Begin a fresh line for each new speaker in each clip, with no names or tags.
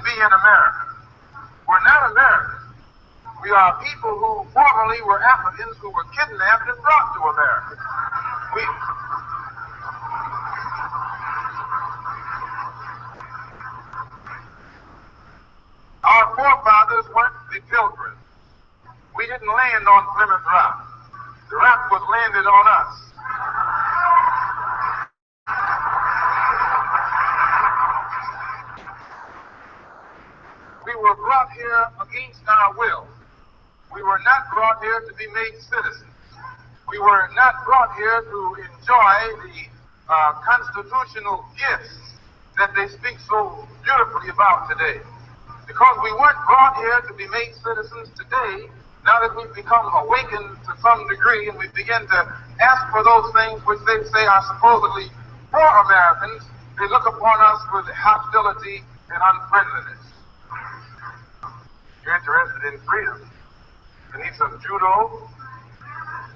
be in America. We're not Americans. We are people who formerly were Africans who were kidnapped and brought to America. Our forefathers weren't the pilgrims. We didn't land on Plymouth Rock. The rock was landed on us. We were brought here against our will. We were not brought here to be made citizens. We were not brought here to enjoy the constitutional gifts that they speak so beautifully about today. Because we weren't brought here to be made citizens today, now that we've become awakened to some degree and we begin to ask for those things which they say are supposedly for Americans, they look upon us with hostility and unfriendliness. You're interested in freedom. You need some judo,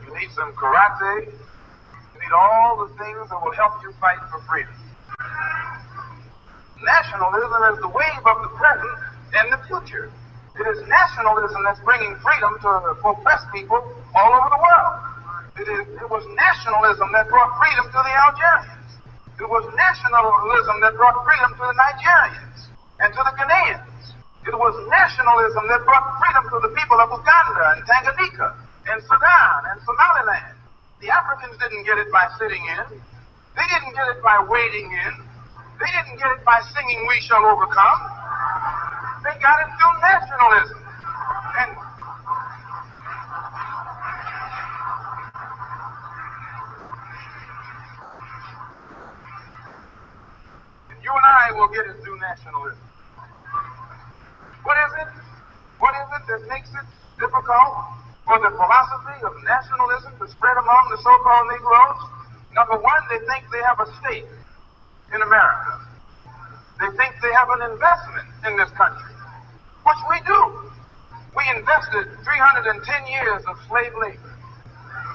you need some karate, you need all the things that will help you fight for freedom. Nationalism is the wave of the present and the future. It is nationalism that's bringing freedom to oppressed people all over the world. It was nationalism that brought freedom to the Algerians. It was nationalism that brought freedom to the Nigerians and to the Ghanaians. It was nationalism that brought freedom to the people of Uganda and Tanganyika and Sudan and Somaliland. The Africans didn't get it by sitting in. They didn't get it by wading in. They didn't get it by singing "We Shall Overcome." They got it through nationalism. And you and I will get it through nationalism. What is it? What is it that makes it difficult for the philosophy of nationalism to spread among the so-called Negroes? Number one, they think they have a stake in America. They think they have an investment in this country, which we do. We invested 310 years of slave labor,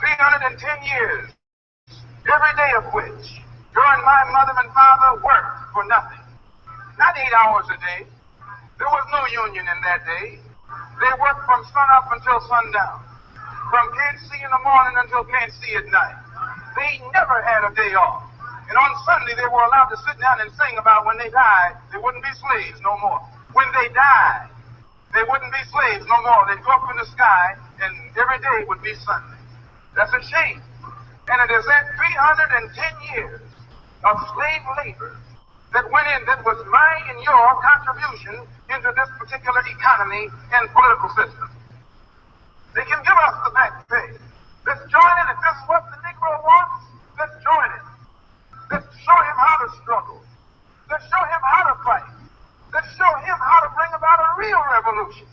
310 years, every day of which, during my mother and father, worked for nothing. Not 8 hours a day. There was no union in that day. They worked from sunup until sundown, from can't see in the morning until can't see at night. They never had a day off. And on Sunday, they were allowed to sit down and sing about when they died, they wouldn't be slaves no more. When they died, they wouldn't be slaves no more. They'd go up in the sky, and every day would be Sunday. That's a shame. And it is that 310 years of slave labor that went in, that was my and your contribution into this particular economy and political system. They can give us the back pay. Let's join in. If this is what the Negro wants, let's join it. Let's show him how to struggle. Let's show him how to fight. Let's show him how to bring about a real revolution.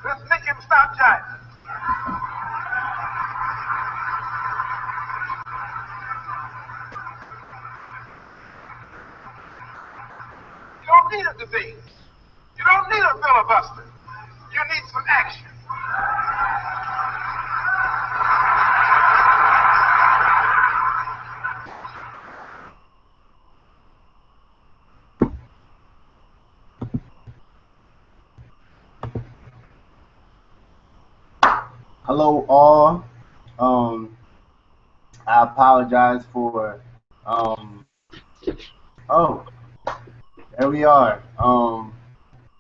Let's make him stop jiving. You don't need a debate. You don't need a filibuster. You need some action.
Hello all. I apologize for oh, there we are.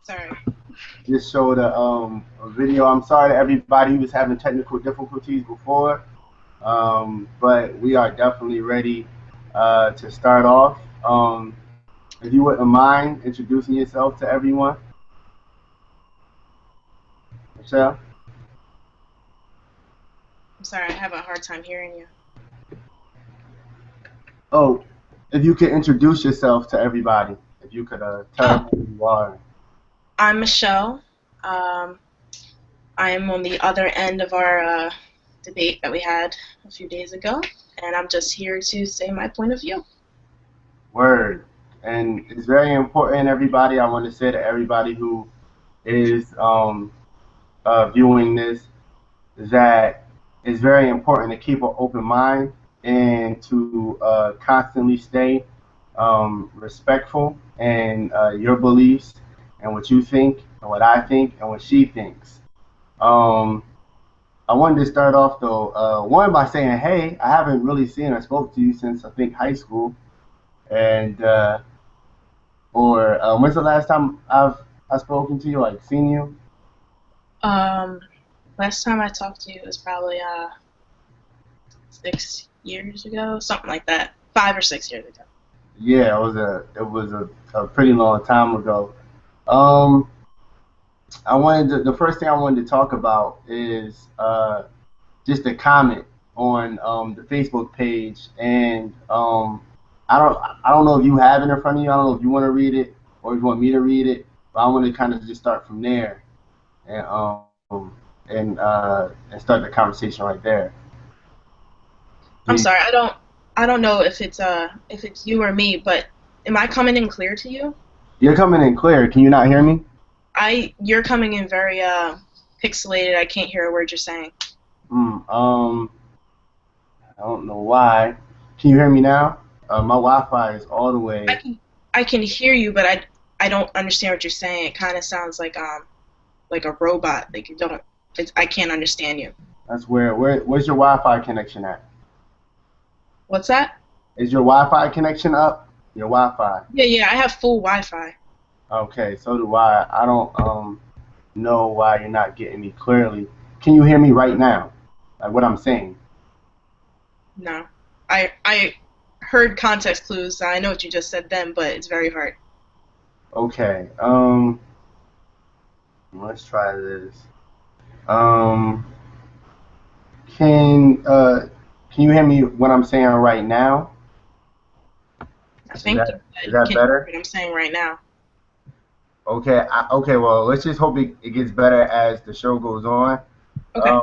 Sorry.
Just showed a video. I'm sorry to everybody who was having technical difficulties before, but we are definitely ready to start off. If you wouldn't mind introducing yourself to everyone. Michelle?
I'm sorry, I have a hard time hearing you.
Oh, if you could introduce yourself to everybody. If you could tell them who you are.
I'm Michelle. I am on the other end of our debate that we had a few days ago, and I'm just here to say my point of view.
Word. And it's very important, everybody. I want to say to everybody who is viewing this that it's very important to keep an open mind and to constantly stay respectful in your beliefs and what you think, and what I think, and what she thinks. Um, I wanted to start off though, one by saying, hey, I haven't really seen or spoke to you since I think high school, and or when's the last time I've spoken to you, like seen you?
Um, Last time I talked to you was probably 6 years ago, something like that. 5 or 6 years ago.
Yeah, it was a pretty long time ago. Um, the first thing I wanted to talk about is just a comment on the Facebook page, and I don't know if you have it in front of you. I don't know if you want to read it or if you want me to read it, but I want to kind of just start from there and and start the conversation right there.
I'm
Do
sorry, I don't know if it's you or me, but am I coming in clear to you?
You're coming in clear. Can you not hear me?
You're coming in very pixelated. I can't hear a word you're saying.
Mm, um, I don't know why. Can you hear me now? My Wi-Fi is all the
I
way.
can I can hear you, but I don't understand what you're saying. It kind of sounds like a robot. Like you don't. I can't understand you.
That's where's your Wi-Fi connection at?
What's that?
Is your Wi-Fi connection up? Your Wi-Fi.
Yeah, yeah. I have full Wi-Fi.
Okay, so do I. I don't know why you're not getting me clearly. Can you hear me right now? Like what I'm saying?
No, I heard context clues. I know what you just said then, but it's very hard.
Okay. Let's try this. Um, can uh, can you hear me what I'm saying right now?
I
Is
think you
that is
said,
that
can you hear
better?
what I'm saying right now?
Okay. Okay. Well, let's just hope it gets better as the show goes on.
Okay.
Um,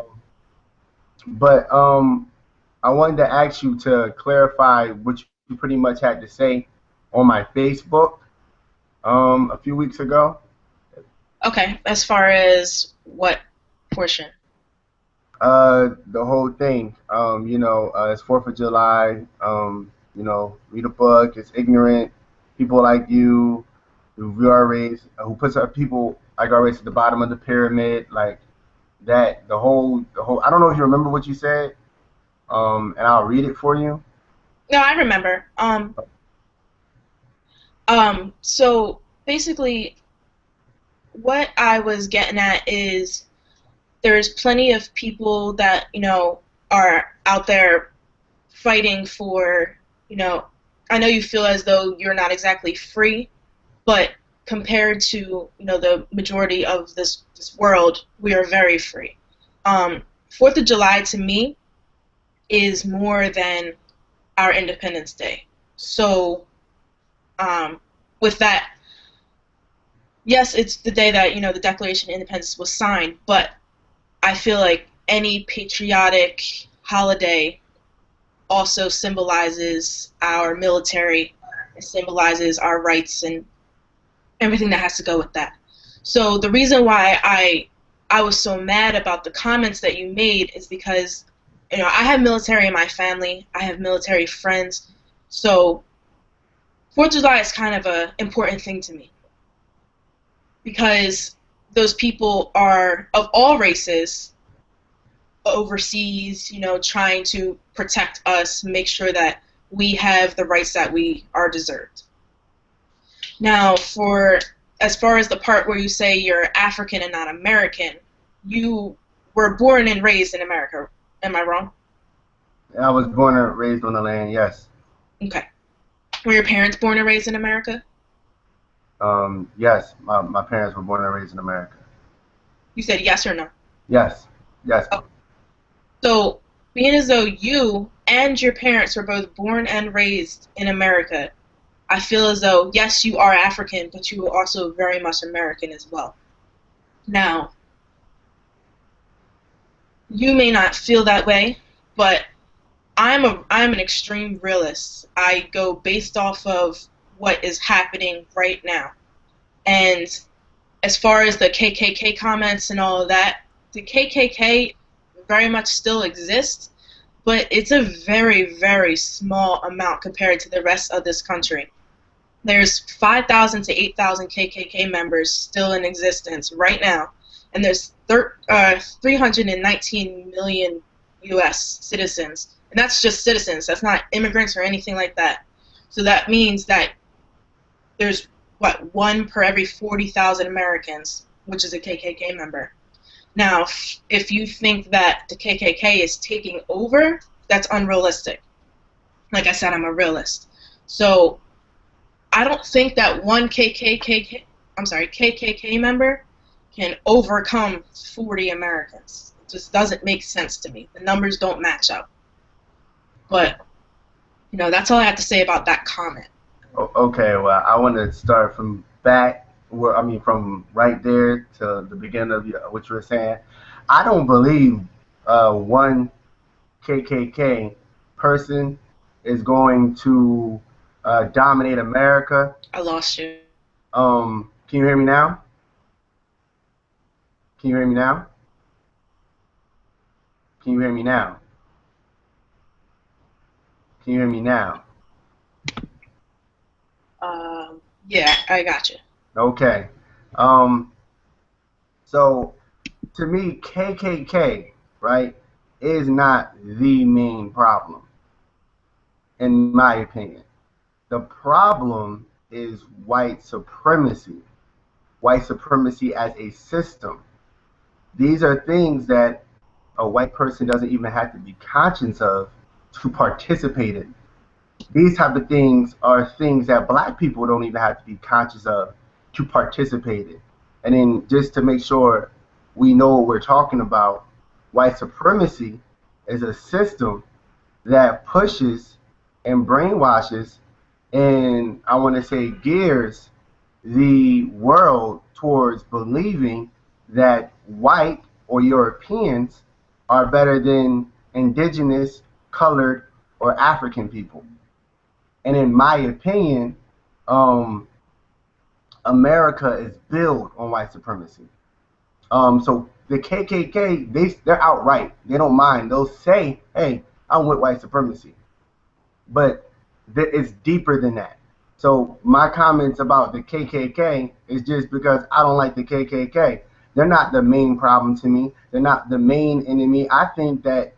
but I wanted to ask you to clarify what you pretty much had to say on my Facebook a few weeks ago.
Okay. As far as what portion?
The whole thing. It's Fourth of July. Read a book. It's ignorant. People like you, who are raised, who puts up people like our race at the bottom of the pyramid, like that. The whole. I don't know if you remember what you said. And I'll read it for you.
No, I remember. So basically, what I was getting at is there's plenty of people that are out there fighting for you know. I know you feel as though you're not exactly free, but compared to the majority of this world, we are very free. Fourth of July to me is more than our Independence Day. So um, with that, yes, it's the day that the Declaration of Independence was signed, but I feel like any patriotic holiday also symbolizes our military, it symbolizes our rights and everything that has to go with that. So the reason why I was so mad about the comments that you made is because I have military in my family, I have military friends, so Fourth of July is kind of a important thing to me because those people are of all races overseas, trying to protect us, make sure that we have the rights that we are deserved. Now, for as far as the part where you say you're African and not American, you were born and raised in America. Am I wrong?
I was born and raised on the land. Yes.
Okay. Were your parents born and raised in America?
Yes. My parents were born and raised in America.
You said yes or no?
Yes. Yes.
Oh. So, being as though you and your parents were both born and raised in America, I feel as though, yes, you are African, but you are also very much American as well. Now, you may not feel that way, but I'm an extreme realist. I go based off of what is happening right now. And as far as the KKK comments and all of that, the KKK very much still exists, but it's a very, very small amount compared to the rest of this country. There's 5,000 to 8,000 KKK members still in existence right now, and there's 319 million U.S. citizens, and that's just citizens. That's not immigrants or anything like that. So that means that there's one per every 40,000 Americans, which is a KKK member. Now, if you think that the KKK is taking over, that's unrealistic. Like I said, I'm a realist. So I don't think that one KKK member can overcome 40 Americans. It just doesn't make sense to me. The numbers don't match up. But, that's all I have to say about that comment.
Okay, well, I want to start from from right there to the beginning of what you were saying. I don't believe one KKK person is going to dominate America.
I lost you.
Can you hear me now? Can you hear me now? Can you hear me now? Can you hear me now?
Yeah, I got you.
Okay. So to me, KKK, right, is not the main problem, in my opinion. The problem is white supremacy as a system. These are things that a white person doesn't even have to be conscious of to participate in. These type of things are things that black people don't even have to be conscious of to participate in. And then just to make sure we know what we're talking about, white supremacy is a system that pushes and brainwashes and I want to say gears the world towards believing that white or Europeans are better than indigenous, colored, or African people. And in my opinion, America is built on white supremacy. So the KKK, they're outright. They don't mind. They'll say, "Hey, I'm with white supremacy," but it's deeper than that. So my comments about the KKK is just because I don't like the KKK. They're not the main problem to me. They're not the main enemy. I think that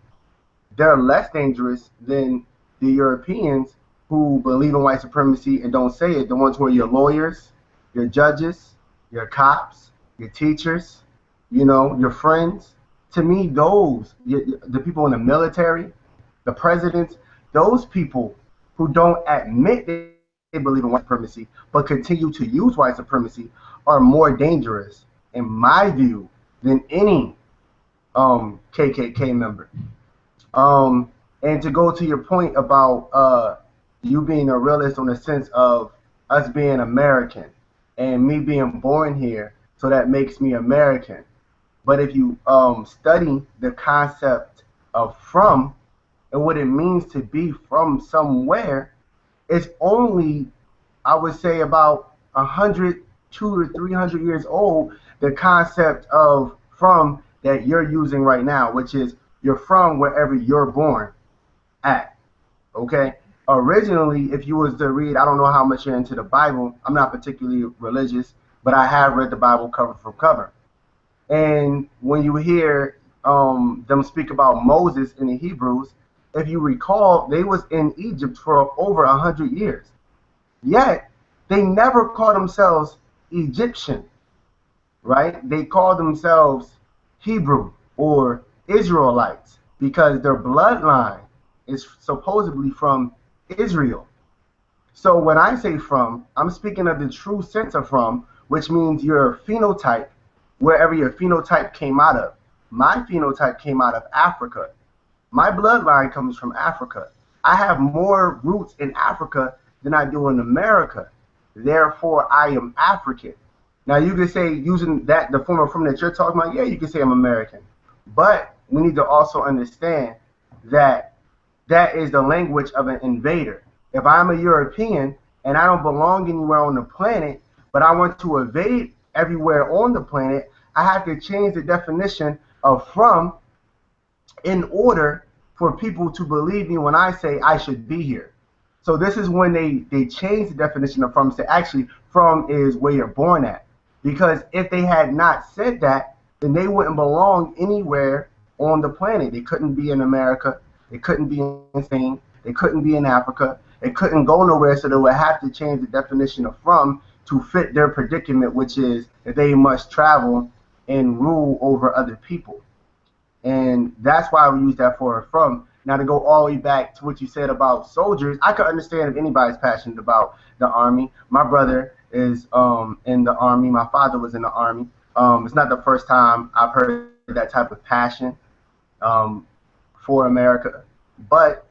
they're less dangerous than the Europeans who believe in white supremacy and don't say it. The ones who are your lawyers, your judges, your cops, your teachers, your friends. To me, the people in the military, the presidents, those people who don't admit they believe in white supremacy but continue to use white supremacy are more dangerous, in my view, than any KKK member. And to go to your point about you being a realist on the sense of us being American and me being born here, so that makes me American. But if you study the concept of from and what it means to be from somewhere, it's only, I would say, about 100, 200 or 300 years old, the concept of from that you're using right now, which is you're from wherever you're born at. Okay? Originally, if you was to read, I don't know how much you're into the Bible. I'm not particularly religious, but I have read the Bible cover for cover. And when you hear them speak about Moses in the Hebrews, if you recall, they was in Egypt for over 100 years. Yet, they never called themselves Egyptian, right? They called themselves Hebrew or Israelites because their bloodline is supposedly from Israel. So when I say from, I'm speaking of the true sense of from, which means your phenotype, wherever your phenotype came out of. My phenotype came out of Africa. My bloodline comes from Africa. I have more roots in Africa than I do in America. Therefore, I am African. Now, you can say, using that, the form of from that you're talking about, yeah, you can say I'm American. But we need to also understand that that is the language of an invader. If I'm a European and I don't belong anywhere on the planet, but I want to invade everywhere on the planet, I have to change the definition of from in order for people to believe me when I say I should be here. So this is when they changed the definition of from, say actually from is where you're born at. Because if they had not said that, then they wouldn't belong anywhere on the planet. They couldn't be in America, they couldn't be in Spain, they couldn't be in Africa, they couldn't go nowhere, so they would have to change the definition of from to fit their predicament, which is that they must travel and rule over other people. And that's why we use that for or from. Now to go all the way back to what you said about soldiers, I could understand if anybody's passionate about the army. My brother is in the army. My father was in the army. It's not the first time I've heard that type of passion um, for America, but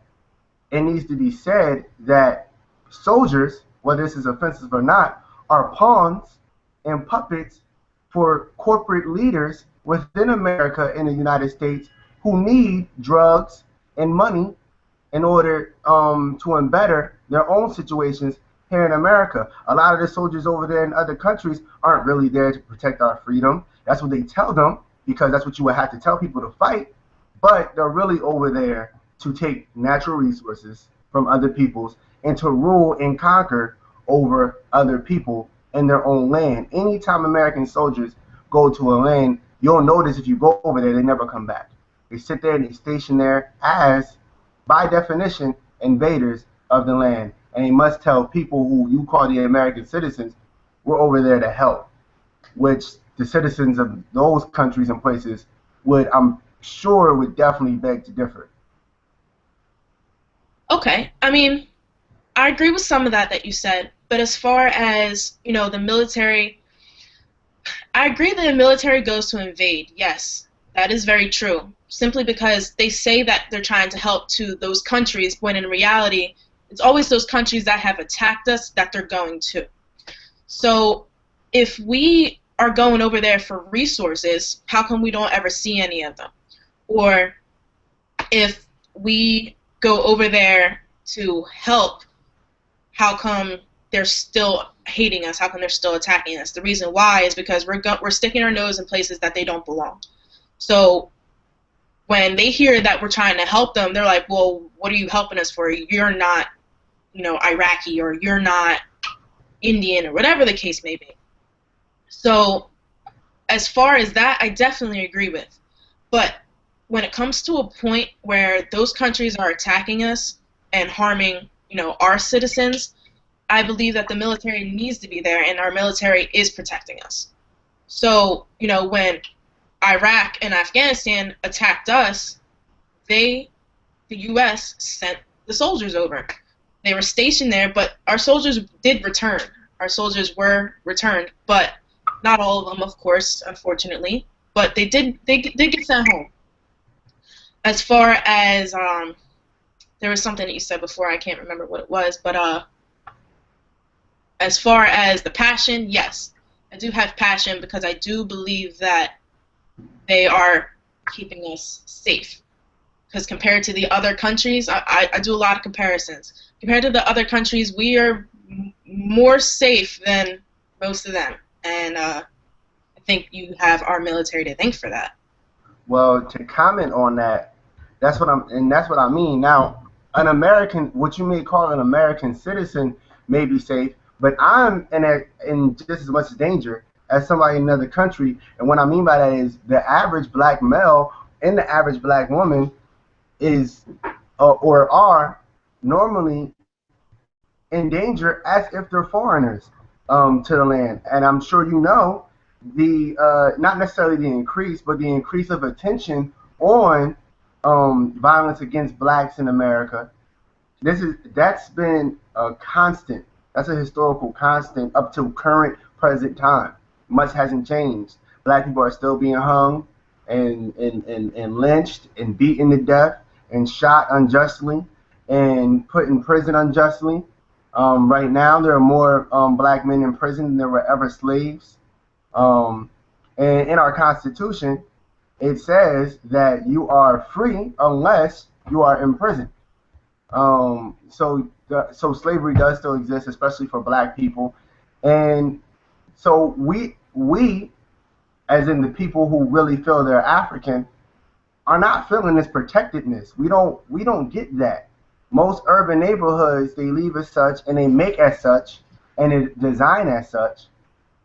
it needs to be said that soldiers, whether this is offensive or not, are pawns and puppets for corporate leaders within America and the United States who need drugs and money in order to embetter their own situations here in America. A lot of the soldiers over there in other countries aren't really there to protect our freedom. That's what they tell them, because that's what you would have to tell people to fight. But they're really over there to take natural resources from other people's and to rule and conquer over other people in their own land. Anytime American soldiers go to a land, you'll notice if you go over there, they never come back. They sit there and they station there as, by definition, invaders of the land. And they must tell people who you call the American citizens, we're over there to help, which the citizens of those countries and places would, I'm sure, would definitely beg to differ.
Okay, I mean, I agree with some of that you said, but as far as, the military, I agree that the military goes to invade. Yes, that is very true. Simply because they say that they're trying to help to those countries, when in reality, it's always those countries that have attacked us that they're going to. So if we are going over there for resources, how come we don't ever see any of them? Or if we go over there to help, how come they're still hating us? How come they're still attacking us? The reason why is because we're sticking our nose in places that they don't belong. So when they hear that we're trying to help them, they're like, well, what are you helping us for? You're not, Iraqi, or you're not Indian, or whatever the case may be. So as far as that, I definitely agree with. But when it comes to a point where those countries are attacking us and harming, our citizens, I believe that the military needs to be there, and our military is protecting us. So, when Iraq and Afghanistan attacked us, the U.S. sent the soldiers over. They were stationed there, but our soldiers did return. Our soldiers were returned, but not all of them, of course, unfortunately. But they did get sent home. As far as there was something that you said before, I can't remember what it was, but as far as the passion, yes, I do have passion, because I do believe that they are keeping us safe. Because compared to the other countries, I do a lot of comparisons. Compared to the other countries, we are more safe than most of them, and I think you have our military to thank for that.
Well, to comment on that, that's what I mean. Now, an American, what you may call an American citizen, may be safe, but I'm in just as much danger as somebody in another country. And what I mean by that is the average black male and the average black woman is or are normally in danger as if they're foreigners to the land. And I'm sure the not necessarily the increase, but the increase of attention on violence against blacks in America. That's been a constant. That's a historical constant up to current present time. Much hasn't changed. Black people are still being hung and lynched and beaten to death and shot unjustly and put in prison unjustly. Right now, there are more black men in prison than there were ever slaves. And in our Constitution, it says that you are free unless you are in prison. So slavery does still exist, especially for black people. And so we, as in the people who really feel they're African, are not feeling this protectedness. We don't get that. Most urban neighborhoods, they leave as such and they make as such and they design as such.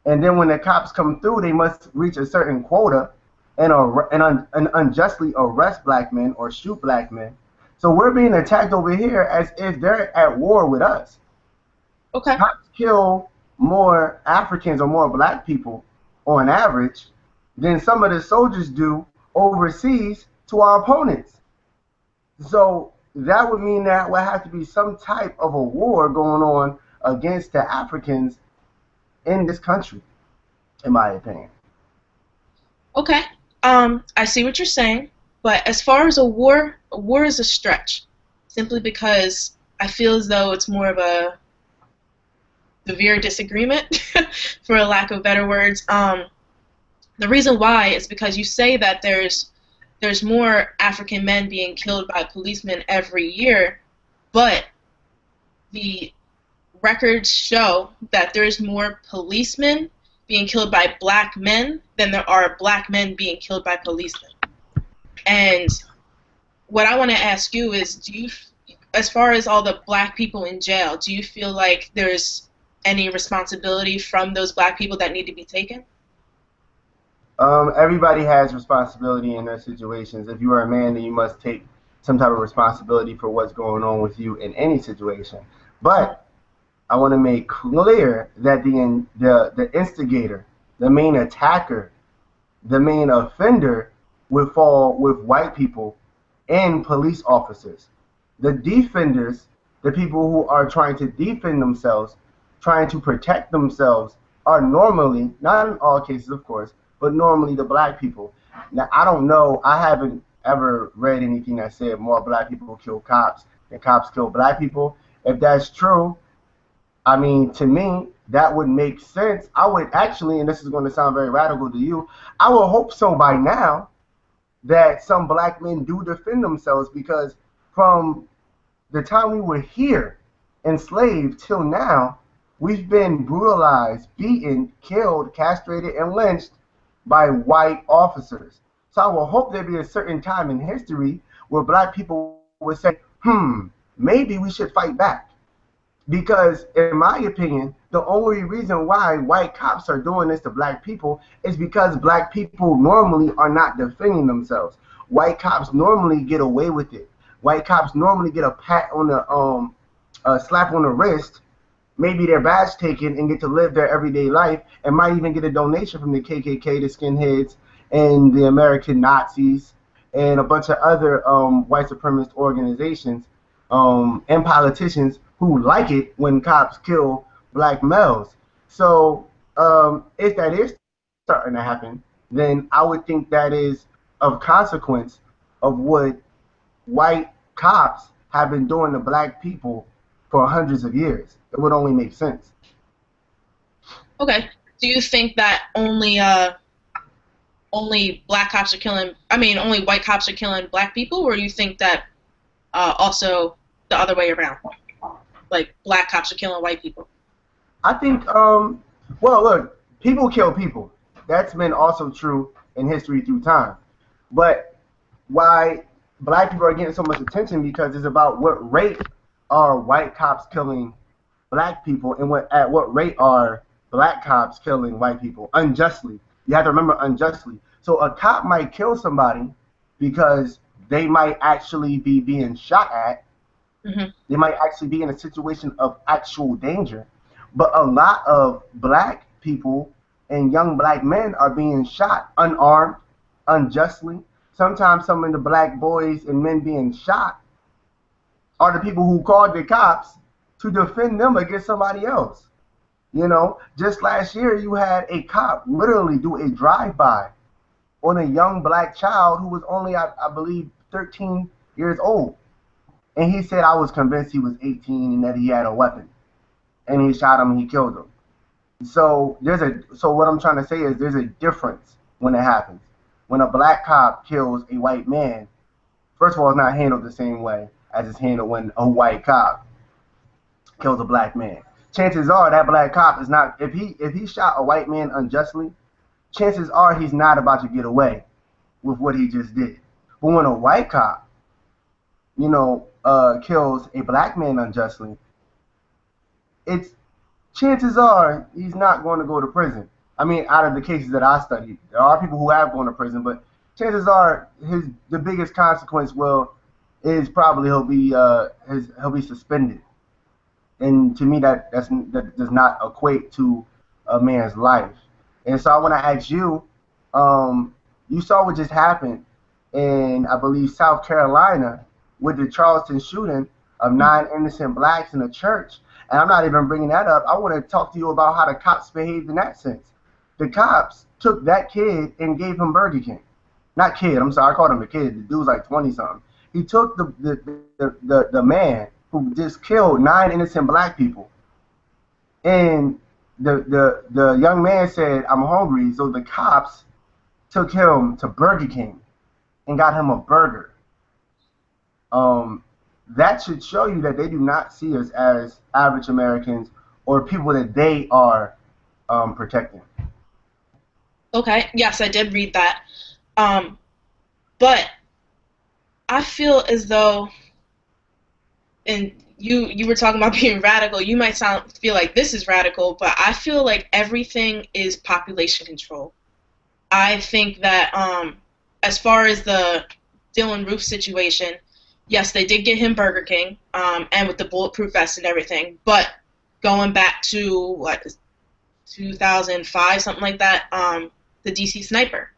And then when the cops come through, they must reach a certain quota and unjustly arrest black men or shoot black men. So we're being attacked over here as if they're at war with us.
Okay.
Cops kill more Africans or more black people on average than some of the soldiers do overseas to our opponents. So that would mean that would have to be some type of a war going on against the Africans in this country, in my opinion.
Okay. I see what you're saying, but as far as a war is a stretch, simply because I feel as though it's more of a severe disagreement, for a lack of better words. The reason why is because you say that there's more African men being killed by policemen every year, but the records show that there's more policemen being killed by black men than there are black men being killed by policemen. And what I want to ask you is, as far as all the black people in jail, do you feel like there's any responsibility from those black people that need to be taken?
Everybody has responsibility in their situations. If you are a man, then you must take some type of responsibility for what's going on with you in any situation. But I want to make clear that the instigator, the main attacker, the main offender would fall with white people and police officers. The defenders, the people who are trying to defend themselves, trying to protect themselves, are normally, not in all cases of course, but normally the black people. Now I don't know, I haven't ever read anything that said more black people kill cops than cops kill black people. If that's true, I mean, to me, that would make sense. I would actually, and this is going to sound very radical to you, I would hope so by now that some black men do defend themselves, because from the time we were here, enslaved, till now, we've been brutalized, beaten, killed, castrated, and lynched by white officers. So I will hope there'd be a certain time in history where black people would say, maybe we should fight back. Because in my opinion, the only reason why white cops are doing this to black people is because black people normally are not defending themselves. White cops normally get away with it. White cops normally get a pat on the a slap on the wrist, maybe their badge taken, and get to live their everyday life, and might even get a donation from the KKK, the skinheads, and the American Nazis, and a bunch of other white supremacist organizations and politicians who like it when cops kill black males. So if that is starting to happen, then I would think that is of consequence of what white cops have been doing to black people for hundreds of years. It would only make sense.
Okay. Do you think that only black cops are killing? I mean, only white cops are killing black people, or do you think that also the other way around, like black cops are killing white people?
I think, well, look, people kill people. That's been also true in history through time. But why black people are getting so much attention, because it's about what rate are white cops killing black people, and at what rate are black cops killing white people unjustly. You have to remember, unjustly. So a cop might kill somebody because they might actually be being shot at. Mm-hmm. They might actually be in a situation of actual danger. But a lot of black people and young black men are being shot unarmed, unjustly. Sometimes some of the black boys and men being shot are the people who called the cops to defend them against somebody else. You know, just last year you had a cop literally do a drive-by on a young black child who was only, I believe, 13 years old. And he said, I was convinced he was 18 and that he had a weapon. And he shot him and he killed him. So what I'm trying to say is there's a difference when it happens. When a black cop kills a white man, first of all, it's not handled the same way as it's handled when a white cop kills a black man. Chances are that black cop is not, if he shot a white man unjustly, chances are he's not about to get away with what he just did. But when a white cop kills a black man unjustly, it's chances are he's not going to go to prison. I mean, out of the cases that I studied, there are people who have gone to prison, but chances are the biggest consequence will is probably he'll be suspended. And to me, that does not equate to a man's life. And so I want to ask you, you saw what just happened in, I believe, South Carolina with the Charleston shooting of 9 innocent blacks in a church. And I'm not even bringing that up. I want to talk to you about how the cops behaved in that sense. The cops took that kid and gave him Burger King. Not kid, I'm sorry, I called him a kid. The dude was like 20 something. He took the man who just killed 9 innocent black people, and the young man said, "I'm hungry," so the cops took him to Burger King and got him a burger. Um, that should show you that they do not see us as average Americans or people that they are protecting.
Okay, yes, I did read that. Um, but I feel as though, and you were talking about being radical. You might feel like this is radical, but I feel like everything is population control. I think that as far as the Dylan Roof situation, yes, they did get him Burger King, and with the bulletproof vest and everything. But going back to what 2005, something like that, the DC sniper,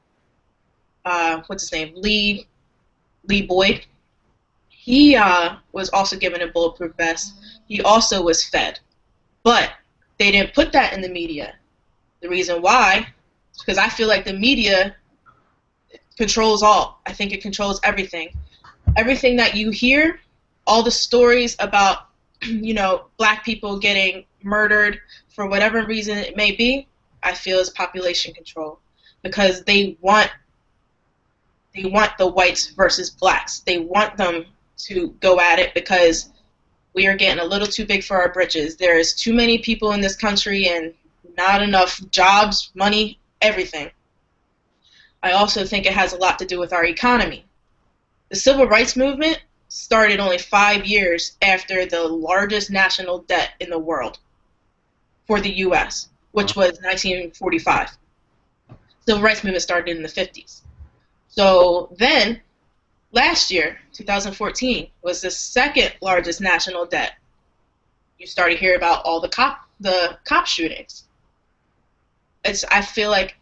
what's his name, Lee Boyd. He was also given a bulletproof vest. He also was fed, but they didn't put that in the media. The reason why is because I feel like the media controls all. I think it controls everything. Everything that you hear, all the stories about, black people getting murdered for whatever reason it may be, I feel is population control, because they want the whites versus blacks. They want them to go at it because we are getting a little too big for our britches. There's too many people in this country and not enough jobs, money, everything. I also think it has a lot to do with our economy. The civil rights movement started only 5 years after the largest national debt in the world for the U.S., which was 1945. Civil rights movement started in the 50s. So then, last year, 2014, was the second largest national debt. You started to hear about all the cop shootings. I feel like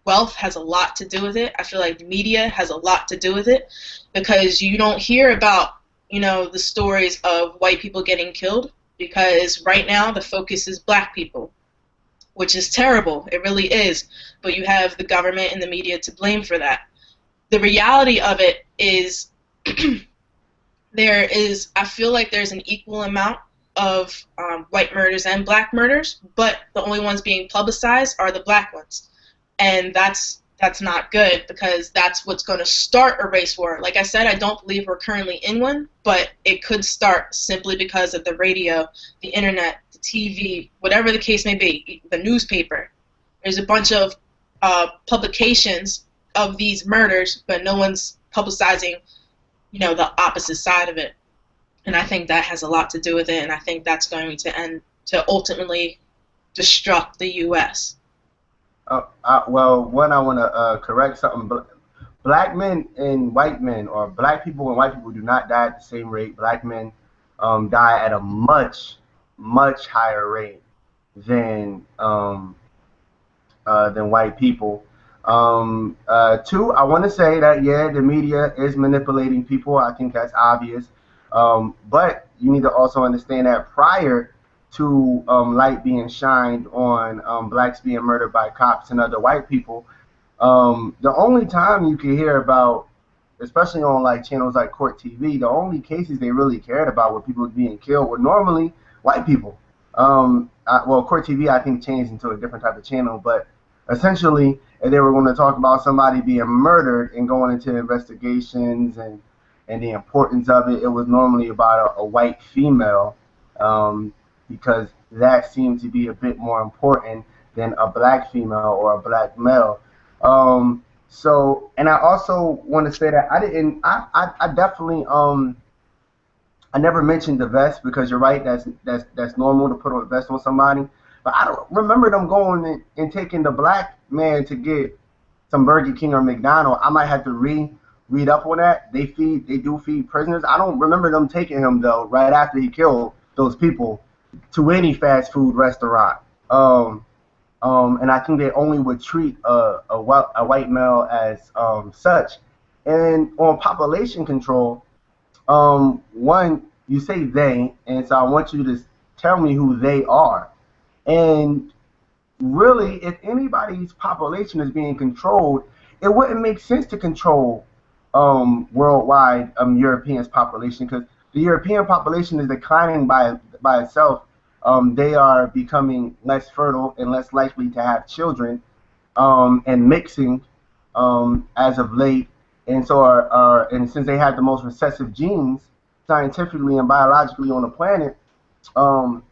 wealth has a lot to do with it. I feel like media has a lot to do with it, because you don't hear about, the stories of white people getting killed, because right now the focus is black people, which is terrible. It really is. But you have the government and the media to blame for that. The reality of it is I feel like there's an equal amount of white murders and black murders, but the only ones being publicized are the black ones. And that's not good, because that's what's going to start a race war. Like I said, I don't believe we're currently in one, but it could start simply because of the radio, the internet, the TV, whatever the case may be, the newspaper. There's a bunch of publications of these murders, but no one's publicizing, the opposite side of it. And I think that has a lot to do with it, and I think that's going to ultimately destruct the U.S.
Well, one, I want to correct something. Black men and white men, or black people and white people, do not die at the same rate. Black men die at a much, much higher rate than white people. Two, I want to say that, yeah, the media is manipulating people. I think that's obvious. But you need to also understand that prior to light being shined on blacks being murdered by cops and other white people, the only time you could hear about, especially on like channels like Court TV, the only cases they really cared about were people being killed were normally white people. Court TV, I think, changed into a different type of channel, but essentially, if they were going to talk about somebody being murdered and going into investigations and the importance of it, it was normally about a white female, because that seemed to be a bit more important than a black female or a black male. So, and I also want to say that I definitely, I never mentioned the vest because you're right. That's normal to put a vest on somebody. But I don't remember them going and taking the black man to get some Burger King or McDonald's. I might have to read up on that. They do feed prisoners. I don't remember them taking him though right after he killed those people to any fast food restaurant. And I think they only would treat a white male as such. And on population control, one, you say they, and so I want you to tell me who they are. And really, if anybody's population is being controlled, it wouldn't make sense to control worldwide Europeans' population because the European population is declining by itself. They are becoming less fertile and less likely to have children, and mixing as of late. And so and since they have the most recessive genes scientifically and biologically on the planet, um,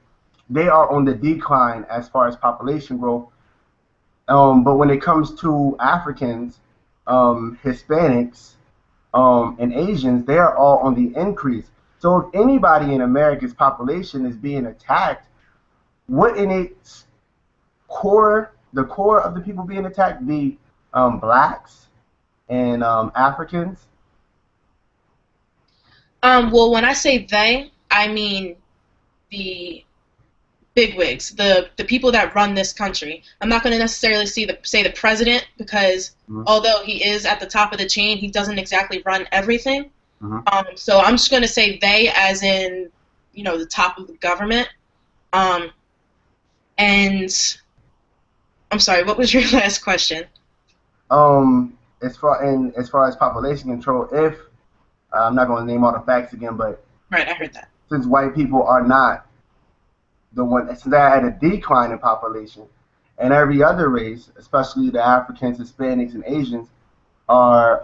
they are on the decline as far as population growth. But when it comes to Africans, Hispanics, and Asians, they are all on the increase. So if anybody in America's population is being attacked, wouldn't it the core of the people being attacked be blacks and Africans?
Well, when I say they, I mean the bigwigs, the people that run this country. I'm not going to necessarily say the president because
Mhm.
although he is at the top of the chain, he doesn't exactly run everything.
Mhm.
So I'm just going to say they, as in, the top of the government. Um, and I'm sorry, what was your last question?
As far as population control, if I'm not going to name all the facts again, but
Right, I heard that.
since white people are not the one, since they're at a decline in population, and every other race, especially the Africans, Hispanics, and Asians, are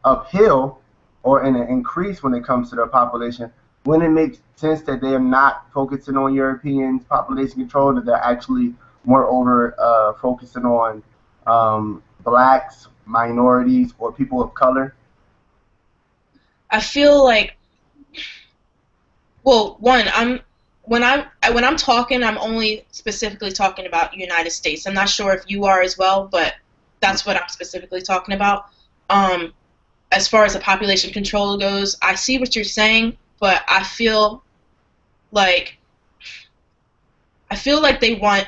uphill or in an increase when it comes to their population, wouldn't it make sense that they're not focusing on European population control, that they're actually moreover focusing on blacks, minorities, or people of color?
I feel like, well, one, when I'm talking, I'm only specifically talking about United States. I'm not sure if you are as well, but that's what I'm specifically talking about. Um, as far as the population control goes, I see what you're saying, but like I feel like they want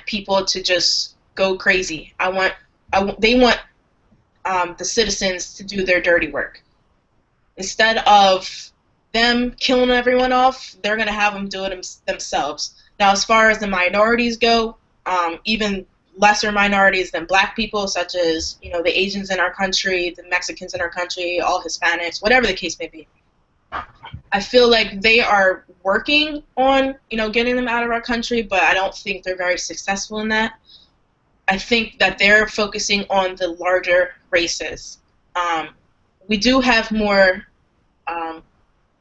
people to just go crazy. They want the citizens to do their dirty work instead of them killing everyone off. They're gonna have them do it themselves. Now, as far as the minorities go, even lesser minorities than black people, such as the Asians in our country, the Mexicans in our country, all Hispanics, whatever the case may be. I feel like they are working on getting them out of our country, but I don't think they're very successful in that. I think that they're focusing on the larger races. We do have more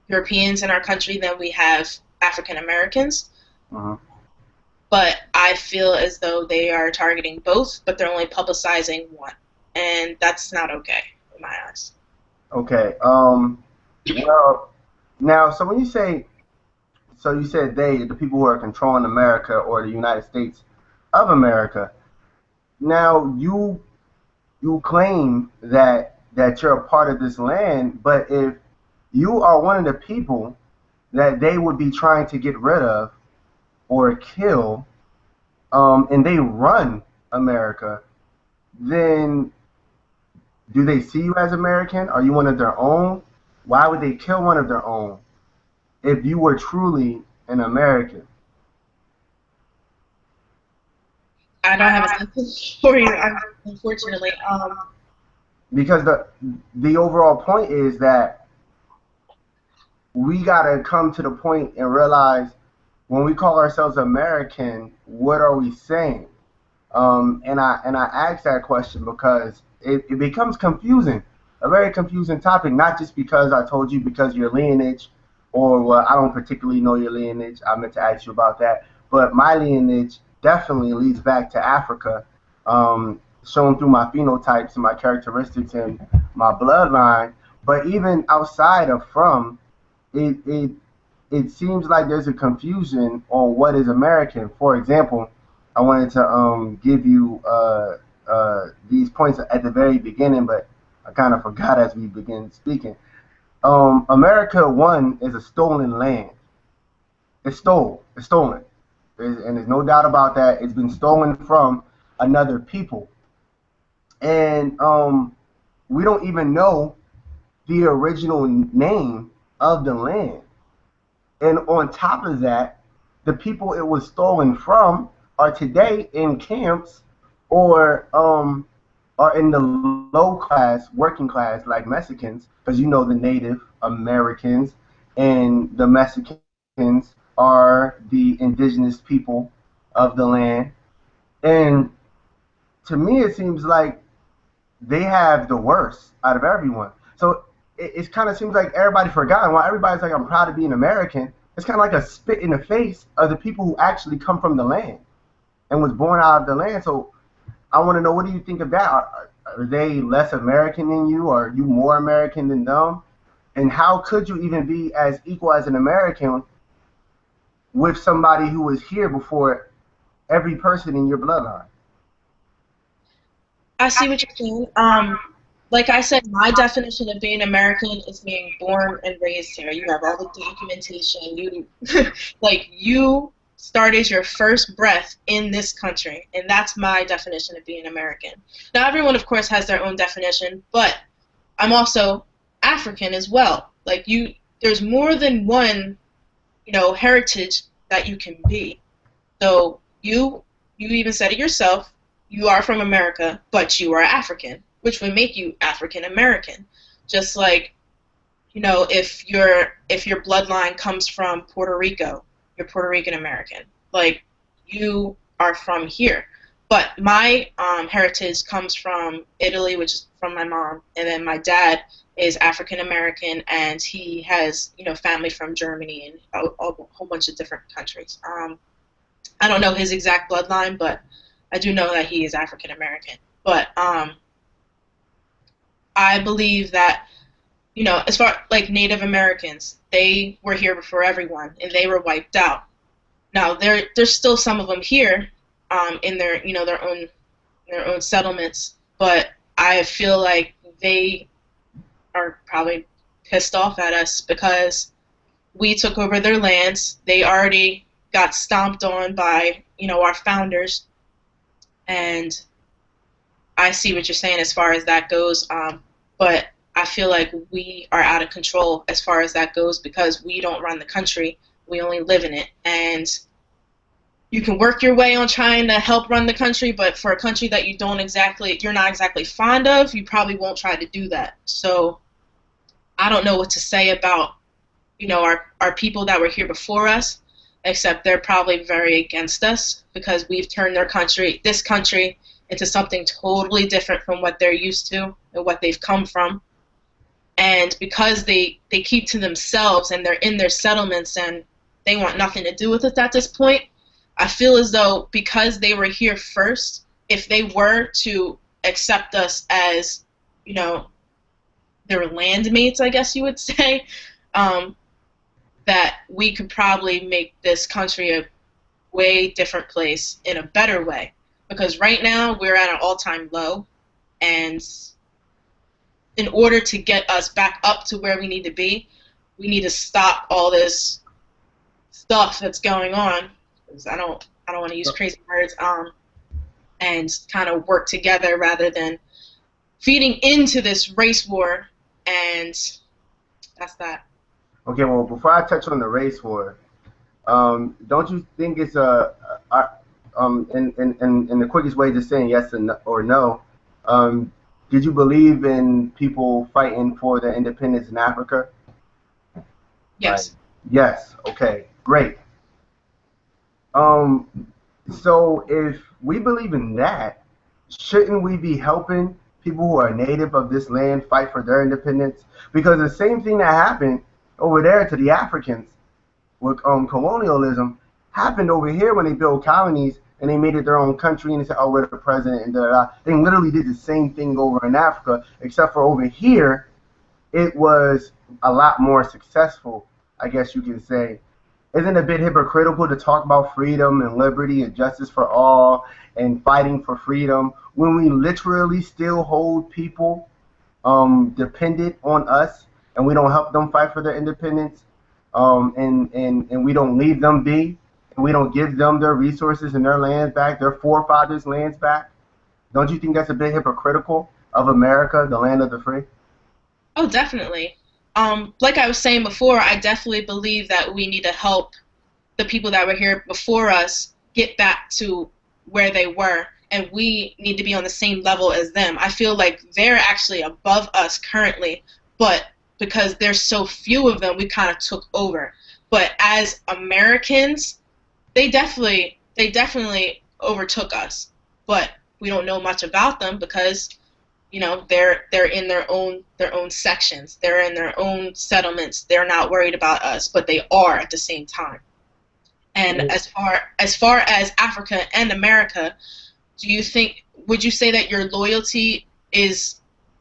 Europeans in our country than we have African Americans,
Uh-huh.
but I feel as though they are targeting both, but they're only publicizing one, and that's not okay in my eyes.
Okay. Well, now, so when you say, so you said they, the people who are controlling America or the United States of America. Now, you claim that you're a part of this land, but if you are one of the people that they would be trying to get rid of or kill, and they run America, then do they see you as American? Are you one of their own? Why would they kill one of their own if you were truly an American?
I don't have an answer for you, unfortunately.
Because the overall point is that we gotta come to the point and realize when we call ourselves American, what are we saying? And I ask that question because it becomes confusing, a very confusing topic. Not just because I told you because your lineage, or well, I don't particularly know your lineage. I meant to ask you about that, but my lineage definitely leads back to Africa. shown through my phenotypes and my characteristics and my bloodline. But even outside of from, it it seems like there's a confusion on what is American. For example, I wanted to give you these points at the very beginning, but I kind of forgot as we begin speaking. America, one, is a stolen land. It's stole. It's stolen. And there's no doubt about that. It's been stolen from another people. And we don't even know the original name of the land. And on top of that, the people it was stolen from are today in camps or are in the low class, working class, like Mexicans, because you know the Native Americans and the Mexicans are the indigenous people of the land. And to me, it seems like they have the worst out of everyone. So it kind of seems like everybody forgot. While everybody's like, I'm proud to be an American, it's kind of like a spit in the face of the people who actually come from the land and was born out of the land. So I want to know, what do you think of that? Are they less American than you? Are you more American than them? And how could you even be as equal as an American with somebody who was here before every person in your bloodline?
I see what you're saying. Like I said, my definition of being American is being born and raised here. You have all the documentation. You like you started your first breath in this country, and that's my definition of being American. Now, everyone, of course, has their own definition, but I'm also African as well. Like you, there's more than one, heritage that you can be. So you even said it yourself. You are from America, but you are African, which would make you African American. Just like, if your bloodline comes from Puerto Rico, you're Puerto Rican American. Like you are from here. But my heritage comes from Italy, which is from my mom, and then my dad is African American, and he has family from Germany and a whole bunch of different countries. I don't know his exact bloodline, but I do know that he is African American. But I believe that as far like Native Americans, they were here before everyone, and they were wiped out. Now there's still some of them here, in their own settlements, but I feel like they are probably pissed off at us because we took over their lands. They already got stomped on by our founders, and I see what you're saying as far as that goes. But I feel like we are out of control as far as that goes because we don't run the country. We only live in it. And you can work your way on trying to help run the country, but for a country that you're not exactly fond of, you probably won't try to do that. So I don't know what to say about, our people that were here before us, except they're probably very against us because we've turned this country, into something totally different from what they're used to and what they've come from. And because they keep to themselves and they're in their settlements and they want nothing to do with us at this point, I feel as though because they were here first, if they were to accept us as, their landmates, I guess you would say, that we could probably make this country a way different place in a better way. Because right now we're at an all-time low, and in order to get us back up to where we need to be, we need to stop all this stuff that's going on. I don't want to use crazy words, and kind of work together rather than feeding into this race war, and that's that.
Okay, well, before I touch on the race war, don't you think it's in the quickest way to saying yes or no, did you believe in people fighting for their independence in Africa?
Yes.
Like, yes. Okay. Great. So if we believe in that, shouldn't we be helping people who are native of this land fight for their independence? Because the same thing that happened over there to the Africans with colonialism happened over here when they built colonies and they made it their own country, and they said, oh, we're the president, and da, da, da. They literally did the same thing over in Africa, except for over here, it was a lot more successful, I guess you can say. Isn't it a bit hypocritical to talk about freedom and liberty and justice for all and fighting for freedom when we literally still hold people dependent on us, and we don't help them fight for their independence, and we don't leave them be, and we don't give them their resources and their lands back, their forefathers' lands back? Don't you think that's a bit hypocritical of America, the land of the free?
Oh, definitely. Like I was saying before, I definitely believe that we need to help the people that were here before us get back to where they were, and we need to be on the same level as them. I feel like they're actually above us currently, but because there's so few of them, we kind of took over. But as Americans, they definitely overtook us. But we don't know much about them because they're in their own sections, they're in their own settlements, they're not worried about us, but they are at the same time. And as far as Africa and America, would you say that your loyalty is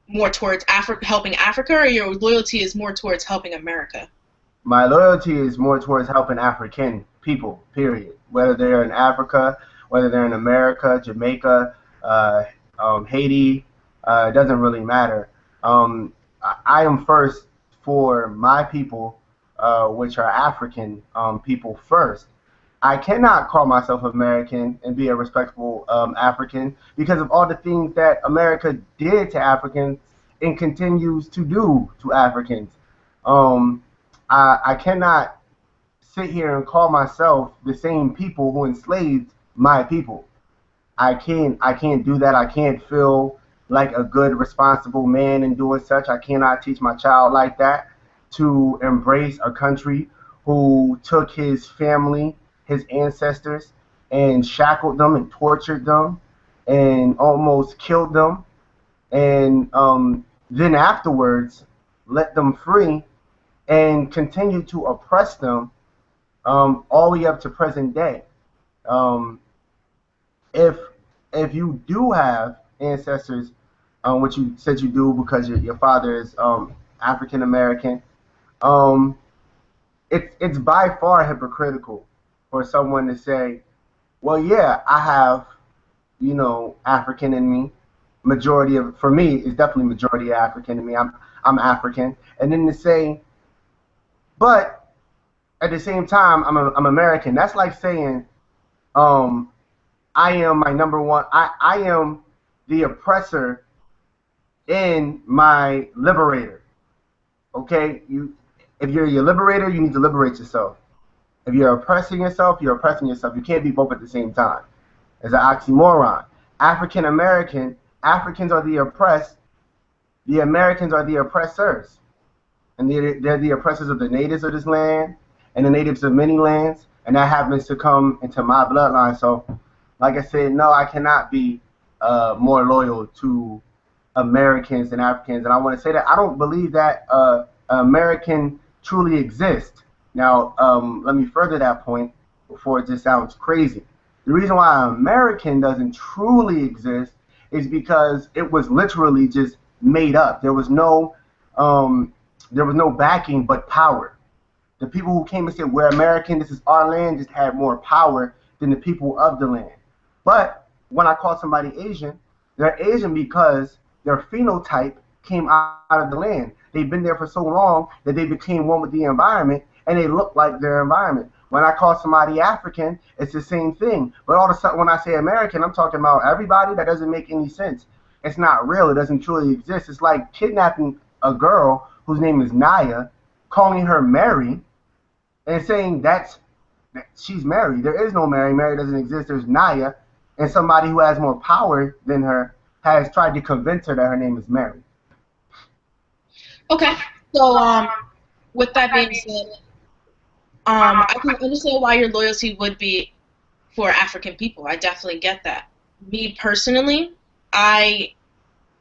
more towards helping Africa, or your loyalty is more towards helping America?
My loyalty is more towards helping African people, period. Whether they're in Africa, whether they're in America, Jamaica, Haiti, it doesn't really matter. I am first for my people, which are African people first. I cannot call myself American and be a respectable African because of all the things that America did to Africans and continues to do to Africans. Um, I cannot sit here and call myself the same people who enslaved my people. I can't do that. I can't feel like a good responsible man in doing such. I cannot teach my child like that to embrace a country who took his family, his ancestors, and shackled them and tortured them and almost killed them, and then afterwards let them free and continue to oppress them all the way up to present day. Um, if if you do have ancestors, which you said you do because your father is African American, um, it's by far hypocritical for someone to say, well, yeah, I have African in me. Majority of for me is definitely majority African in me. I'm African, and then to say, but at the same time I'm American. That's like saying um, I am my number one. I am the oppressor in my liberator. Okay, if you're your liberator, you need to liberate yourself. If you're oppressing yourself, you're oppressing yourself. You can't be both at the same time. It's an oxymoron. African American, Africans are the oppressed, the Americans are the oppressors. And they're the oppressors of the natives of this land and the natives of many lands. And that happens to come into my bloodline. So, like I said, no, I cannot be more loyal to Americans than Africans. And I want to say that I don't believe that American truly exists. Now, let me further that point before it just sounds crazy. The reason why American doesn't truly exist is because it was literally just made up. There was no backing but power. The people who came and said we're American, this is our land, just had more power than the people of the land. But when I call somebody Asian, they're Asian because their phenotype came out of the land. They've been there for so long that they became one with the environment and they look like their environment. When I call somebody African, it's the same thing. But all of a sudden, when I say American, I'm talking about everybody. That doesn't make any sense. It's not real. It doesn't truly exist. It's like kidnapping a girl whose name is Naya, calling her Mary, and saying that she's Mary. There is no Mary. Mary doesn't exist. There's Naya, and somebody who has more power than her has tried to convince her that her name is Mary.
Okay. So, with that being said, I can understand why your loyalty would be for African people. I definitely get that. Me personally, I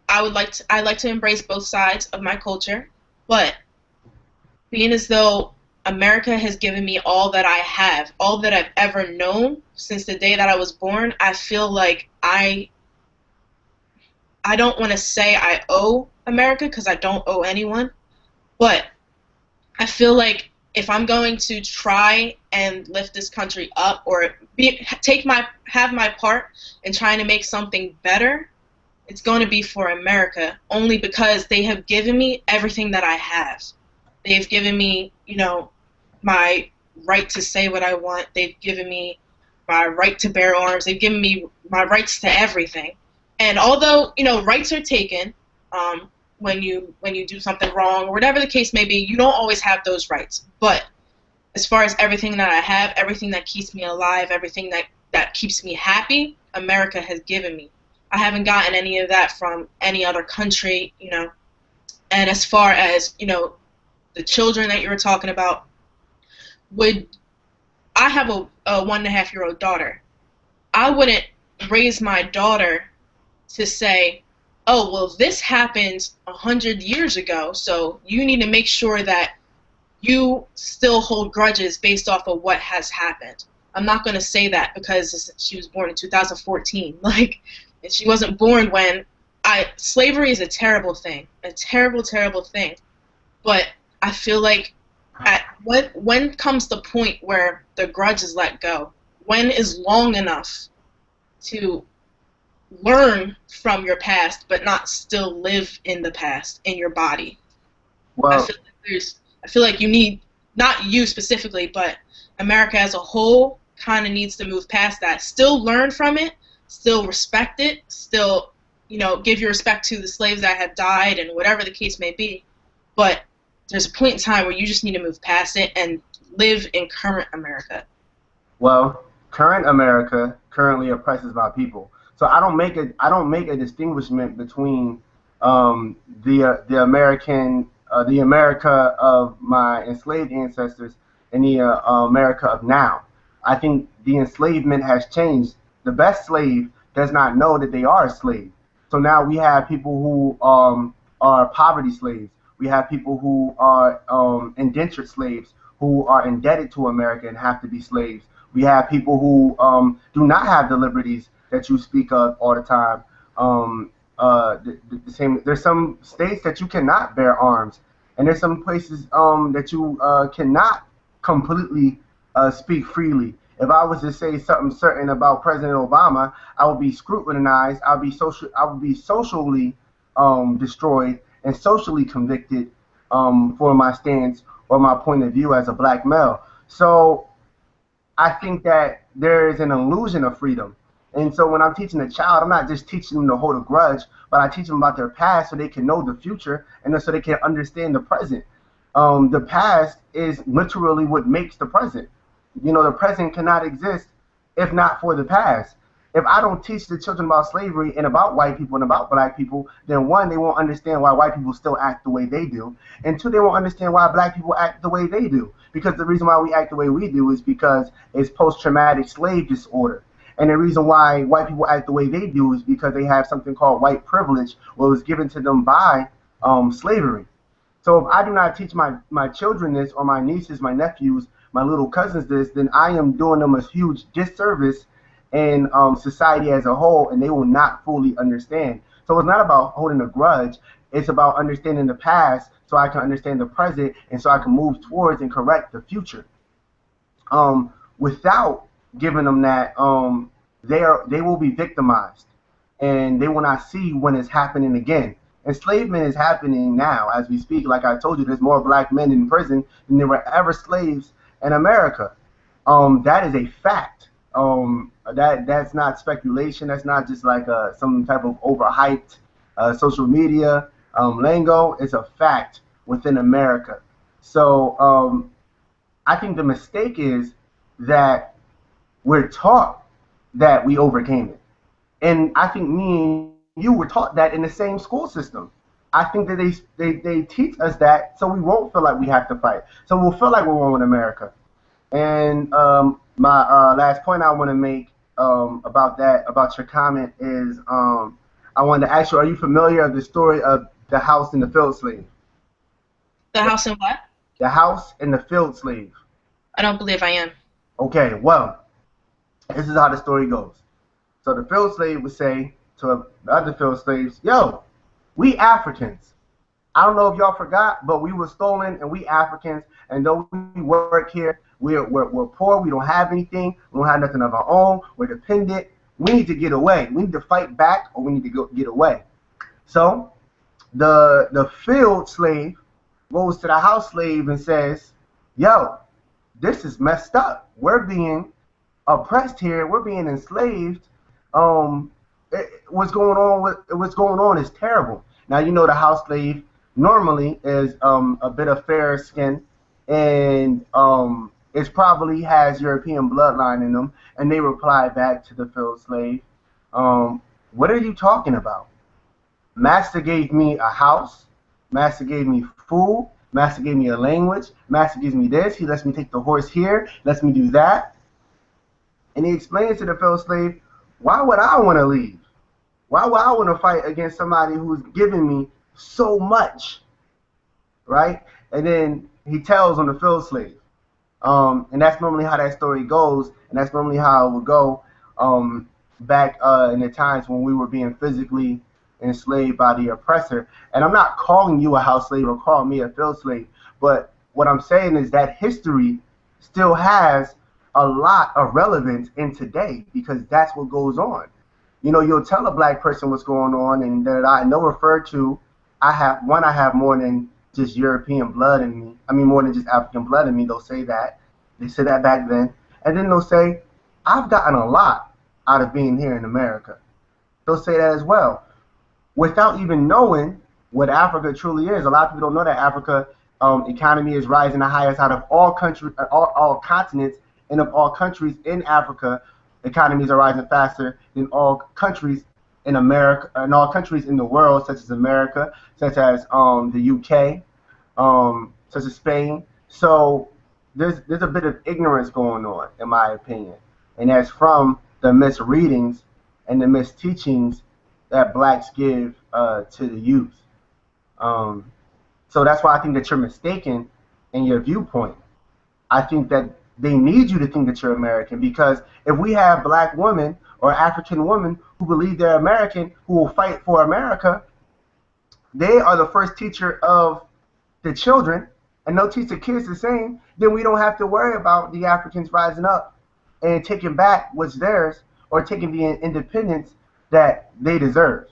I like to embrace both sides of my culture, but being as though America has given me all that I have, all that I've ever known since the day that I was born. I feel like I don't want to say I owe America because I don't owe anyone, but I feel like if I'm going to try and lift this country up or have my part in trying to make something better, it's going to be for America only because they have given me everything that I have. They've given me, my right to say what I want. They've given me my right to bear arms. They've given me my rights to everything. And although, rights are taken, when you do something wrong or whatever the case may be, you don't always have those rights. But as far as everything that I have, everything that keeps me alive, everything that keeps me happy, America has given me. I haven't gotten any of that from any other country. And as far as, the children that you were talking about, would I have a 1.5-year-old daughter. I wouldn't raise my daughter to say, oh, well, this happened 100 years ago, so you need to make sure that you still hold grudges based off of what has happened. I'm not going to say that because she was born in 2014. Like, she wasn't born when slavery is a terrible thing, a terrible, terrible thing. But I feel like when comes the point where the grudge is let go? When is long enough to learn from your past but not still live in the past in your body?
Well,
I feel like you need, not you specifically, but America as a whole kind of needs to move past that. Still learn from it, still respect it, still, give your respect to the slaves that have died and whatever the case may be. But there's a point in time where you just need to move past it and live in current America.
well, current America currently oppresses my people. So I don't make a distinguishment between the America of my enslaved ancestors and the America of now. I think the enslavement has changed. The best slave does not know that they are a slave. So now we have people who are poverty slaves. We have people who are indentured slaves who are indebted to America and have to be slaves. We have people who do not have the liberties that you speak of all the time. The same. There's some states that you cannot bear arms, and there's some places that you cannot completely speak freely. If I was to say something certain about President Obama, I would be scrutinized. I would be socially destroyed and socially convicted for my stance or my point of view as a black male. So I think that there is an illusion of freedom. And so when I'm teaching a child, I'm not just teaching them to hold a grudge, but I teach them about their past so they can know the future and so they can understand the present. The past is literally what makes the present. The present cannot exist if not for the past. If I don't teach the children about slavery and about white people and about black people, then one, they won't understand why white people still act the way they do. And two, they won't understand why black people act the way they do. Because the reason why we act the way we do is because it's post-traumatic slave disorder. And the reason why white people act the way they do is because they have something called white privilege, what was given to them by slavery. So if I do not teach my children this, or my nieces, my nephews, my little cousins this, then I am doing them a huge disservice in society as a whole, and they will not fully understand. So it's not about holding a grudge. It's about understanding the past so I can understand the present and so I can move towards and correct the future. Without giving them that, they will be victimized, and they will not see when it's happening again. Enslavement is happening now as we speak. Like I told you, there's more black men in prison than there were ever slaves in America. That is a fact. That's not speculation. That's not just like some type of overhyped social media lingo. It's a fact within America. So I think the mistake is that we're taught that we overcame it. And I think me and you were taught that in the same school system. I think that they teach us that so we won't feel like we have to fight. So we'll feel like we're one with America. And my last point I want to make about your comment is I wanted to ask you, are you familiar with the story of the house and the field slave?
The house and what?
The house and the field slave.
I don't believe I am.
Okay, well, this is how the story goes. So the field slave would say to the other field slaves, yo, we Africans. I don't know if y'all forgot, but we were stolen and we Africans. And though we work here, we're poor. We don't have anything. We don't have nothing of our own. We're dependent. We need to get away. We need to fight back or we need to get away. So the field slave goes to the house slave and says, yo, this is messed up. We're being oppressed here. We're being enslaved. What's going on is terrible. Now you know the house slave normally is a bit of fair skin, and it probably has European bloodline in them. And they reply back to the field slave, "What are you talking about? Master gave me a house. Master gave me food. Master gave me a language. Master gives me this. He lets me take the horse here. Lets me do that." And he explains to the fellow slave, why would I want to leave? Why would I want to fight against somebody who's giving me so much, right? And then he tells on the field slave. And that's normally how that story goes, and that's normally how it would go back in the times when we were being physically enslaved by the oppressor. And I'm not calling you a house slave or calling me a field slave, but what I'm saying is that history still has a lot of relevance in today because that's what goes on. You know, you'll tell a black person what's going on, and that I know refer to, I have more than just European blood in me. I mean, more than just African blood in me. They'll say that. They said that back then. And then they'll say, I've gotten a lot out of being here in America. They'll say that as well, without even knowing what Africa truly is. A lot of people don't know that Africa economy is rising the highest out of all countries, all continents, and of all countries in Africa, economies are rising faster than all countries in America, and all countries in the world, such as America, such as the UK, such as Spain. So there's a bit of ignorance going on, in my opinion, and that's from the misreadings and the misteachings that blacks give to the youth. So that's why I think that you're mistaken in your viewpoint. I think that they need you to think that you're American, because if we have black women or African women who believe they're American, who will fight for America, they are the first teacher of the children, and they'll teach the kids the same, then we don't have to worry about the Africans rising up and taking back what's theirs or taking the independence that they deserve.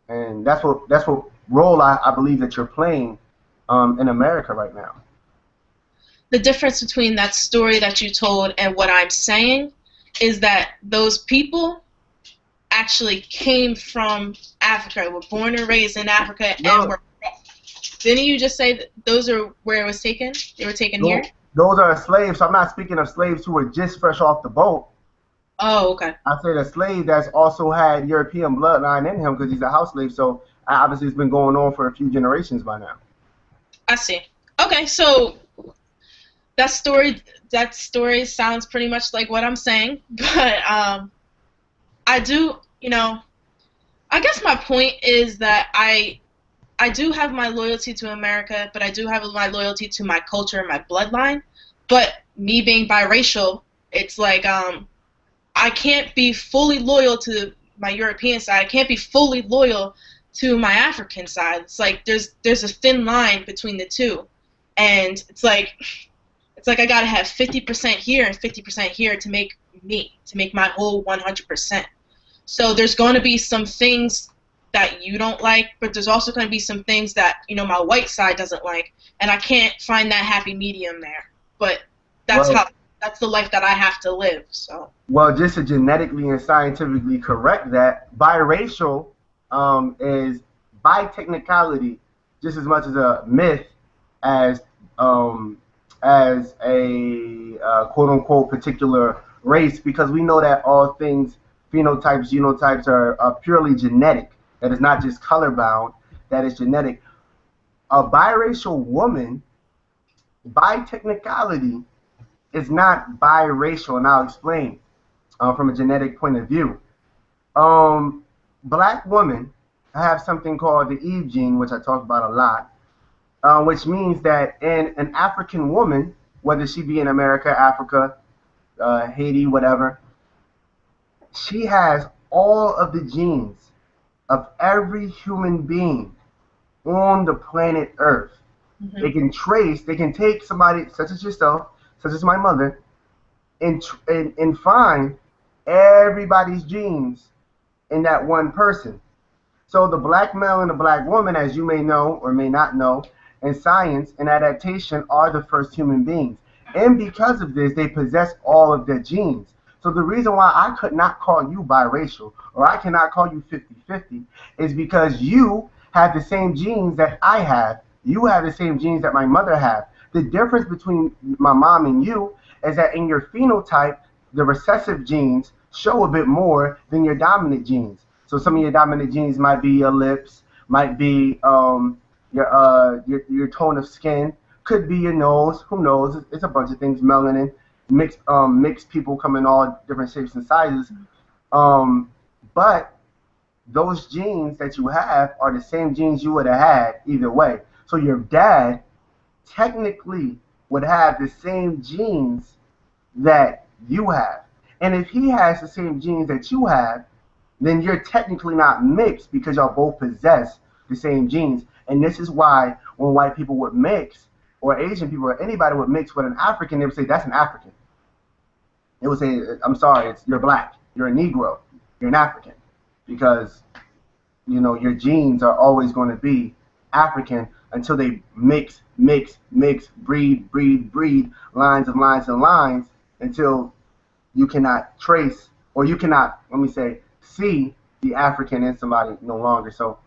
And that's what role I believe that you're playing in America right now.
The difference between that story that you told and what I'm saying is that those people actually came from Africa, were born and raised in Africa,
No,
and were. Didn't you just say that those are where it was taken? They were taken here?
those are slaves. So I'm not speaking of slaves who were just fresh off the boat.
Oh, okay.
I said a slave that's also had European bloodline in him because he's a house slave. So obviously it's been going on for a few generations by now.
I see. Okay, so that story sounds pretty much like what I'm saying, but I do, I guess my point is that I do have my loyalty to America, but I do have my loyalty to my culture and my bloodline. But me being biracial, it's like I can't be fully loyal to my European side. I can't be fully loyal to my African side. It's like there's a thin line between the two, and it's like I gotta have 50% here and 50% here to make my whole 100%. So there's going to be some things that you don't like, but there's also going to be some things that my white side doesn't like, and I can't find that happy medium there. But that's the life that I have to live. So.
Well, just to genetically and scientifically correct that, biracial is by technicality just as much as a myth as a quote unquote particular race, because we know that all things, phenotypes, genotypes are purely genetic. That is not just color bound, that is genetic. A biracial woman, by technicality, is not biracial, and I'll explain from a genetic point of view. Black women have something called the Eve gene, which I talk about a lot, which means that in an African woman, whether she be in America, Africa, Haiti, whatever, she has all of the genes of every human being on the planet Earth.
Mm-hmm.
They can take somebody such as yourself, such as my mother, and find everybody's genes in that one person. So the black male and the black woman, as you may know or may not know, in science and adaptation are the first human beings. And because of this, they possess all of their genes. So the reason why I could not call you biracial or I cannot call you 50-50 is because you have the same genes that I have. You have the same genes that my mother have. The difference between my mom and you is that in your phenotype, the recessive genes show a bit more than your dominant genes. So some of your dominant genes might be your lips, might be your tone of skin, could be your nose. Who knows? It's a bunch of things. Melanin, mixed people come in all different shapes and sizes. But those genes that you have are the same genes you would have had either way. So your dad technically would have the same genes that you have. And if he has the same genes that you have, then you're technically not mixed because y'all both possess the same genes. And this is why when white people would mix, or Asian people, or anybody would mix with an African, they would say, that's an African. They would say, I'm sorry, you're black, you're a Negro, you're an African. Because, you know, your genes are always going to be African until they mix, breed, lines and lines and lines, until you cannot trace, or you cannot, let me say, see the African in somebody no longer. So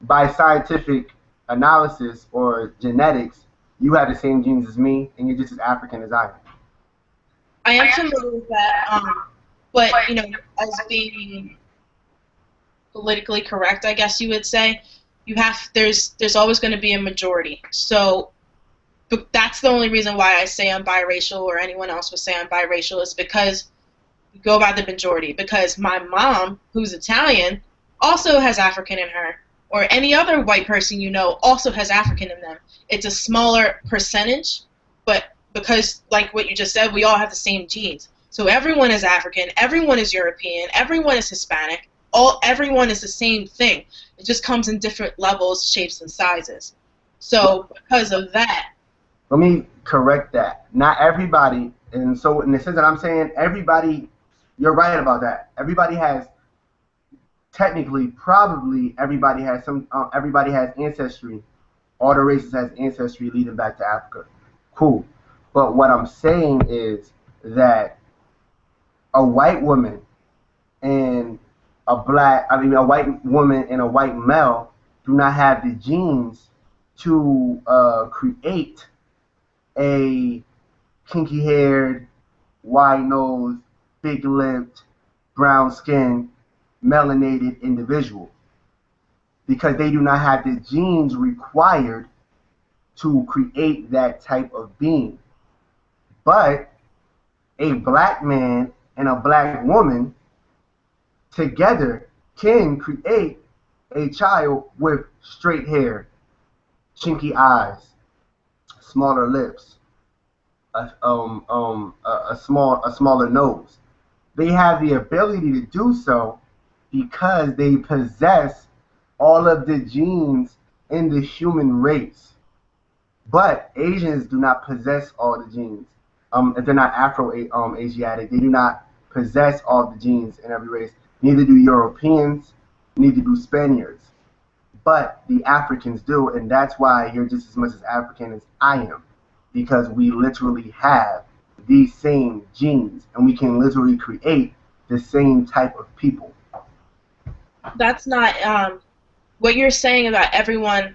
by scientific analysis or genetics, you have the same genes as me, and you're just as African as I am.
I am familiar with that, but you know, as being politically correct, I guess you would say, there's always going to be a majority. So but that's the only reason why I say I'm biracial, or anyone else would say I'm biracial, is because you go by the majority. Because my mom, who's Italian, also has African in her, or any other white person you know also has African in them. It's a smaller percentage, but because, like what you just said, we all have the same genes. So everyone is African, everyone is European, everyone is Hispanic, everyone is the same thing. It just comes in different levels, shapes, and sizes. So because of that,
let me correct that. Not everybody, and so in the sense that I'm saying everybody, you're right about that. Everybody has, technically, probably everybody has everybody has ancestry. All the races has ancestry leading back to Africa. Cool. But what I'm saying is that a white woman and a white woman and a white male do not have the genes to create a kinky-haired, wide-nosed, big-lipped, brown-skinned, melanated individual, because they do not have the genes required to create that type of being. But a black man and a black woman together can create a child with straight hair, chinky eyes, smaller lips, a smaller nose. They have the ability to do so because they possess all of the genes in the human race. But Asians do not possess all the genes. If they're not Afro-Asiatic, they do not possess all the genes in every race. Neither do Europeans, neither do Spaniards. But the Africans do, and that's why you're just as much as African as I am, because we literally have these same genes, and we can literally create the same type of people.
That's not what you're saying about everyone.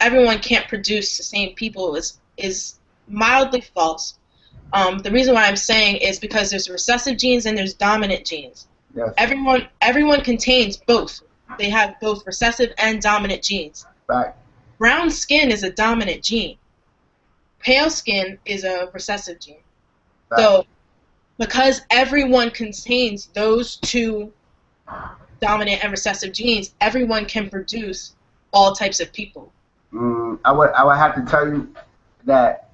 Everyone can't produce the same people is mildly false. The reason why I'm saying is because there's recessive genes and there's dominant genes.
Yes.
Everyone contains both. They have both recessive and dominant genes.
Right.
Brown skin is a dominant gene. Pale skin is a recessive gene. Right. So because everyone contains those two dominant and recessive genes, everyone can produce all types of people.
I would have to tell you that,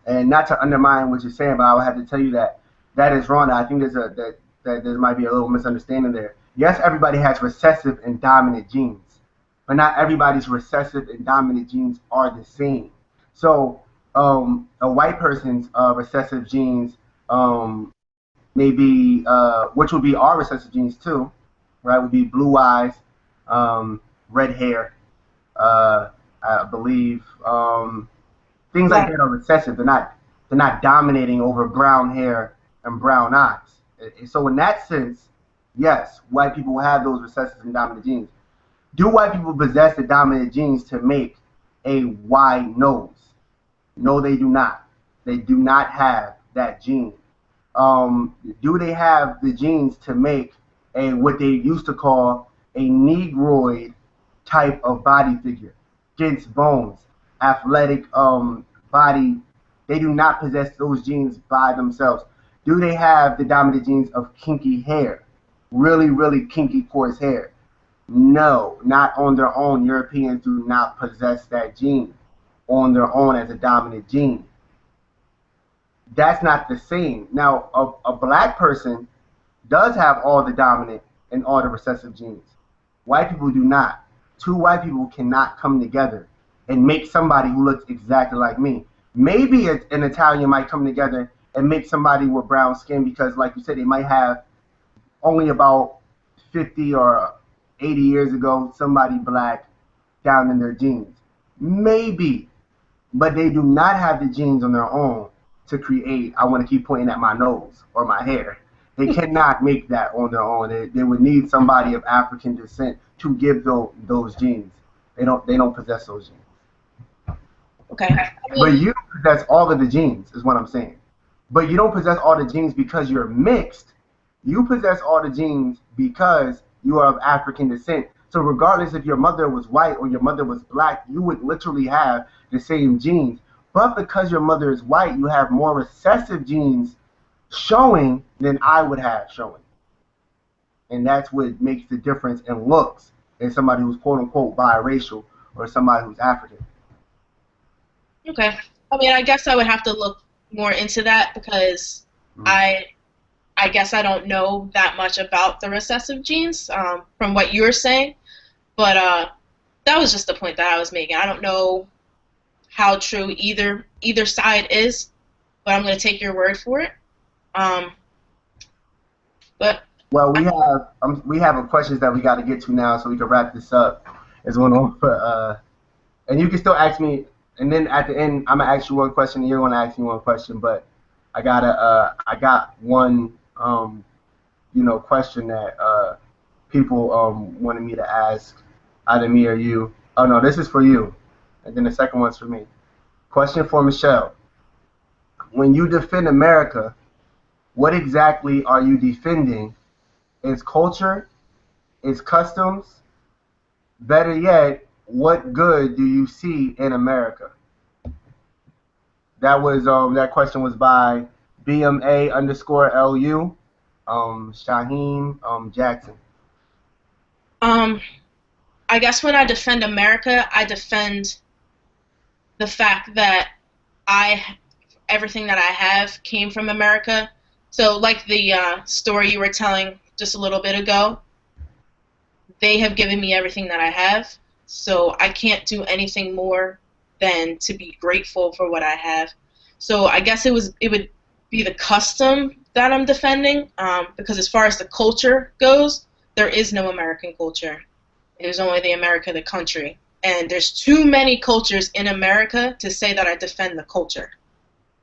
and not to undermine what you're saying, but I would have to tell you that that is wrong. I think that there might be a little misunderstanding there. Yes, everybody has recessive and dominant genes, but not everybody's recessive and dominant genes are the same. So, a white person's recessive genes maybe which would be our recessive genes too, right? Would be blue eyes, red hair, uh, I believe. Things like
Black.
that are recessive. They're not dominating over brown hair and brown eyes. So in that sense, yes, white people have those recessive and dominant genes. Do white people possess the dominant genes to make a wide nose? No, they do not. They do not have that gene. Do they have the genes to make a what they used to call a negroid type of body figure, dense bones, athletic body? They do not possess those genes by themselves. Do they have the dominant genes of kinky hair, really, really kinky, coarse hair? No, not on their own. Europeans do not possess that gene on their own as a dominant gene. That's not the same. Now, a black person does have all the dominant and all the recessive genes. White people do not. Two white people cannot come together and make somebody who looks exactly like me. Maybe an Italian might come together and make somebody with brown skin because, like you said, they might have only about 50 or 80 years ago somebody black down in their genes. Maybe, but they do not have the genes on their own to create. I want to keep pointing at my nose or my hair. They cannot make that on their own. They would need somebody of African descent to give those genes. They don't possess those genes.
Okay. I
But
mean,
you possess all of the genes, is what I'm saying. But you don't possess all the genes because you're mixed. You possess all the genes because you are of African descent. So regardless if your mother was white or your mother was black, you would literally have the same genes. But because your mother is white, you have more recessive genes showing than I would have showing. And that's what makes the difference in looks in somebody who's quote unquote biracial or somebody who's African.
okay. I mean, I guess I would have to look more into that because
Mm.
I I guess I don't know that much about the recessive genes from what you were saying, but that was just the point that I was making. I don't know how true either side is, but I'm going to take your word for it. Um, but
Well, we have a questions that we got to get to now, so we can wrap this up. As one on for and you can still ask me, and then at the end, I'm gonna ask you one question, and you're gonna ask me one question. But I got one question that people wanted me to ask either me or you. Oh no, this is for you, and then the second one's for me. Question for Michelle: when you defend America, what exactly are you defending? Is culture? Is customs? Better yet, what good do you see in America? That question was by BMA underscore LU, Shaheem Jackson.
um, I guess when I defend America, I defend the fact that I everything that I have came from America. So, like the story you were telling just a little bit ago, they have given me everything that I have. So I can't do anything more than to be grateful for what I have. So I guess it would be the custom that I'm defending, because as far as the culture goes, there is no American culture. There's only the America, the country. And there's too many cultures in America to say that I defend the culture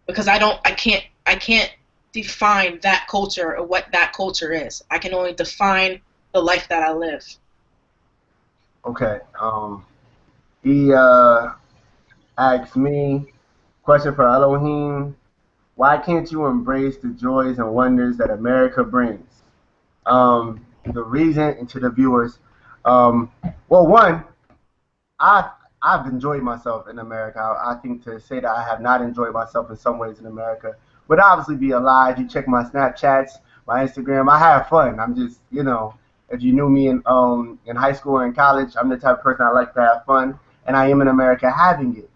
because I can't define that culture or what that culture is. I can only define the life that I live.
Okay. He asked me question for Elohim. Why can't you embrace the joys and wonders that America brings? The reason, and to the viewers, well, one, I I've enjoyed myself in America. I think to say that I have not enjoyed myself in some ways in America would obviously be a lie. If you check my Snapchats, my Instagram, I have fun. I'm just, if you knew me in high school or in college, I'm the type of person I like to have fun. and I am in America having it.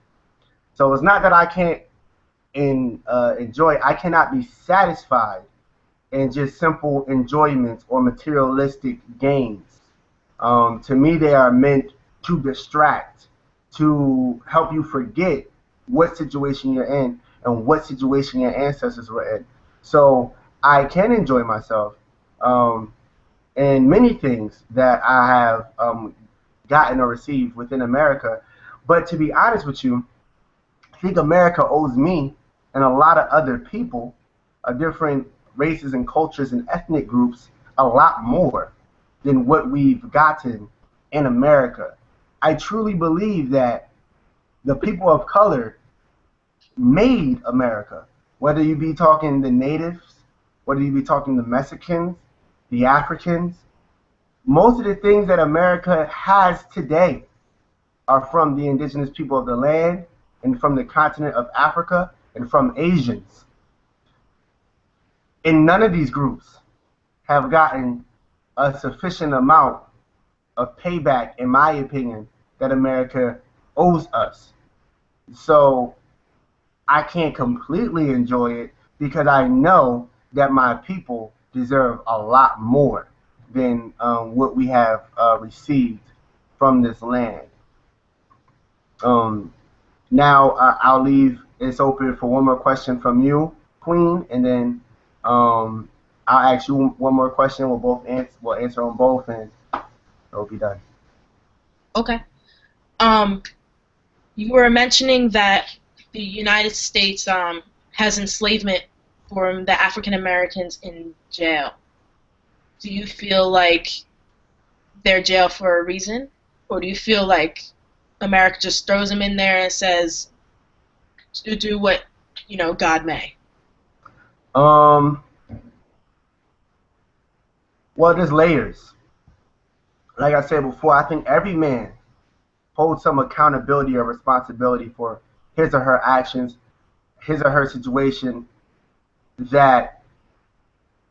So it's not that I can't enjoy it. I cannot be satisfied in just simple enjoyments or materialistic gains. To me, they are meant to distract, to help you forget what situation you're in and what situation your ancestors were in. So I can enjoy myself in many things that I have gotten or received within America. But to be honest with you, I think America owes me and a lot of other people, different races and cultures and ethnic groups, a lot more than what we've gotten in America. I truly believe that the people of color made America. Whether you be talking the natives, whether you be talking the Mexicans, the Africans, most of the things that America has today are from the indigenous people of the land and from the continent of Africa and from Asians. And none of these groups have gotten a sufficient amount of payback, in my opinion, that America owes us. So I can't completely enjoy it because I know that my people deserve a lot more than what we have received from this land. Um, Now I'll leave it's open for one more question from you, Queen, and then um, I'll ask you one more question. We'll answer on both, and it'll be done.
Okay. Um, you were mentioning that the United States has enslavement for the African Americans in jail. Do you feel like they're jail for a reason, or do you feel like America just throws them in there and says to do what God may?
Um, well, there's layers. Like I said before, I think every man holds some accountability or responsibility for his or her actions, his or her situation that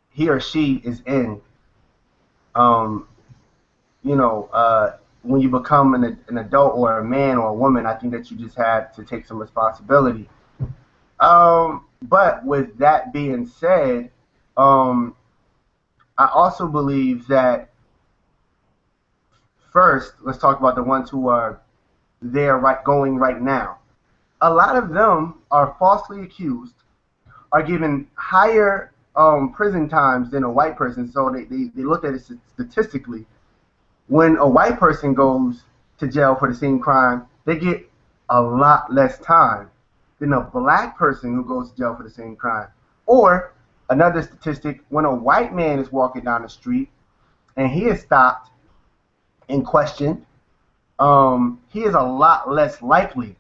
he or she is in. Um, you know, when you become an adult or a man or a woman, I think that you just have to take some responsibility. But with that being said, um, I also believe that first, let's talk about the ones who are there going right now. A lot of them are falsely accused, are given higher prison times than a white person. So they look at it statistically. When a white person goes to jail for the same crime, they get a lot less time than a black person who goes to jail for the same crime. Or another statistic, when a white man is walking down the street and he is stopped and questioned, he is a lot less likely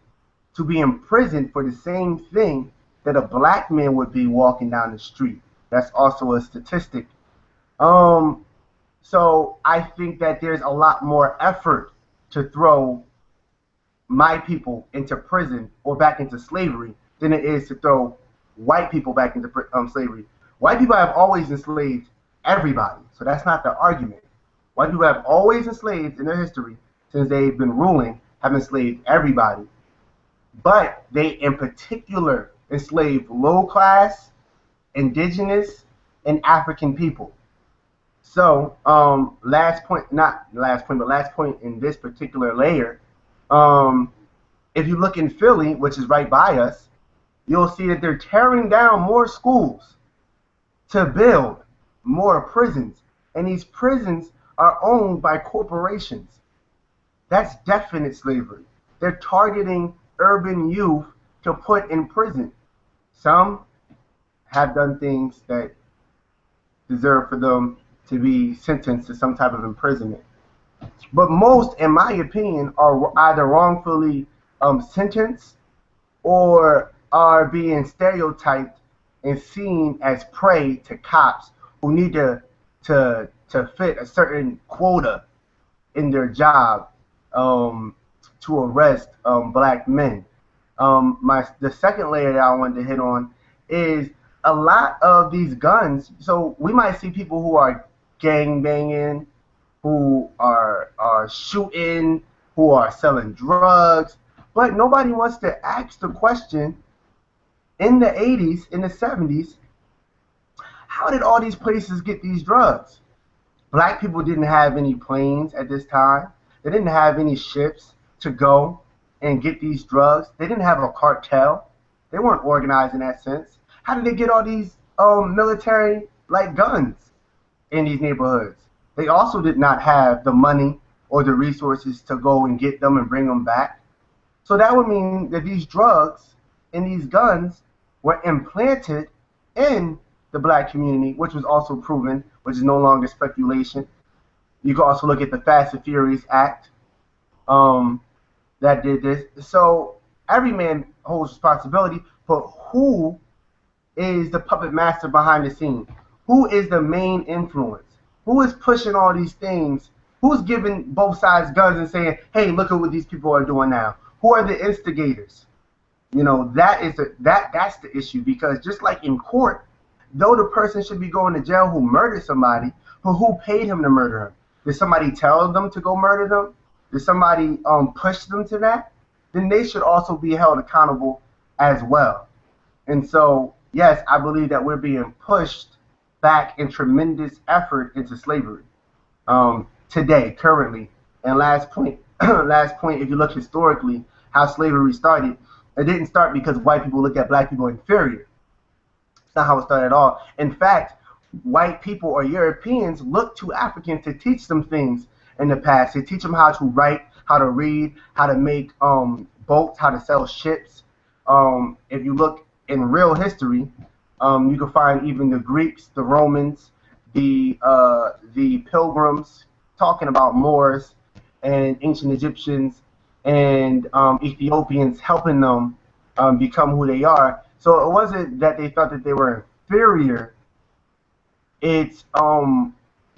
to be imprisoned for the same thing that a black man would be walking down the street. That's also a statistic. Um, so I think that there's a lot more effort to throw my people into prison or back into slavery than it is to throw white people back into slavery. White people have always enslaved everybody, so that's not the argument. White people have always enslaved in their history since they've been ruling, have enslaved everybody. But they, in particular, enslaved low class, indigenous, and African people. So, last point, not last point, but last point in this particular layer, um, if you look in Philly, which is right by us, you'll see that they're tearing down more schools to build more prisons. And these prisons are owned by corporations. That's definite slavery. They're targeting urban youth to put in prison. Some have done things that deserve for them to be sentenced to some type of imprisonment. But most, in my opinion, are either wrongfully sentenced or are being stereotyped and seen as prey to cops who need to fit a certain quota in their job to arrest black men. The second layer that I wanted to hit on is a lot of these guns. So we might see people who are gang banging, who are shooting who are selling drugs, but nobody wants to ask the question in the 80s, in the 70s, how did all these places get these drugs? Black people didn't have any planes at this time. They didn't have any ships to go and get these drugs. They didn't have a cartel. They weren't organized in that sense. How did they get all these military like guns in these neighborhoods? They also did not have the money or the resources to go and get them and bring them back. So that would mean that these drugs and these guns were implanted in the black community, which was also proven, which is no longer speculation. You can also look at the Fast and Furious Act that did this. So every man holds responsibility, but who is the puppet master behind the scene? Who is the main influence? Who is pushing all these things? Who's giving both sides guns and saying, hey, look at what these people are doing now? Who are the instigators? You know, that's the issue, because just like in court, though the person should be going to jail who murdered somebody, but who paid him to murder him? Did somebody tell them to go murder them? Did somebody push them to that? Then they should also be held accountable as well. And so, yes, I believe that we're being pushed back in tremendous effort into slavery today, currently. And last point, if you look historically, how slavery started, it didn't start because white people look at black people inferior. It's not how it started at all. In fact, white people or Europeans look to Africans to teach them things in the past. They teach them how to write, how to read, how to make boats, how to sail ships. If you look in real history, you can find even the Greeks, the Romans, the Pilgrims talking about Moors and ancient Egyptians and Ethiopians, helping them become who they are. So it wasn't that they thought that they were inferior. It's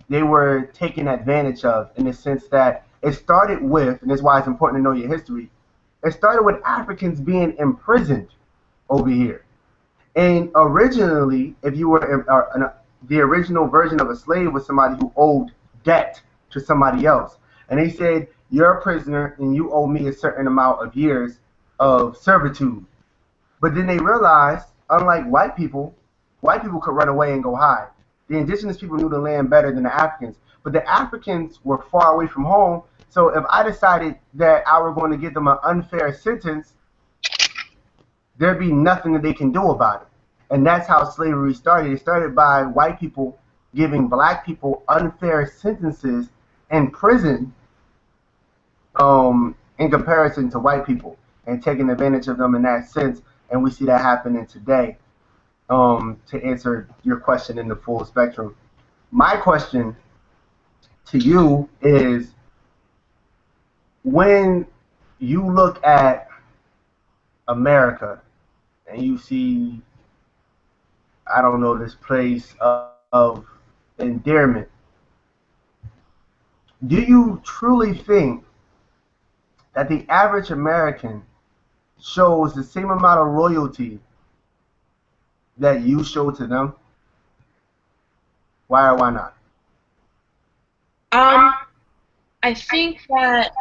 they were taken advantage of, in the sense that it started with, and that's why it's important to know your history, it started with Africans being imprisoned over here. And originally, if you were the original version of a slave was somebody who owed debt to somebody else. And they said, you're a prisoner and you owe me a certain amount of years of servitude. But then they realized, unlike white people could run away and go hide. The indigenous people knew the land better than the Africans. But the Africans were far away from home. So if I decided that I were going to give them an unfair sentence, there'd be nothing that they can do about it. And that's how slavery started. It started by white people giving black people unfair sentences in prison in comparison to white people, and taking advantage of them in that sense. And we see that happening today. To answer your question in the full spectrum, my question to you is, when you look at America and you see, I don't know, this place of endearment, do you truly think that the average American shows the same amount of loyalty that you show to them? Why or why not?
I think that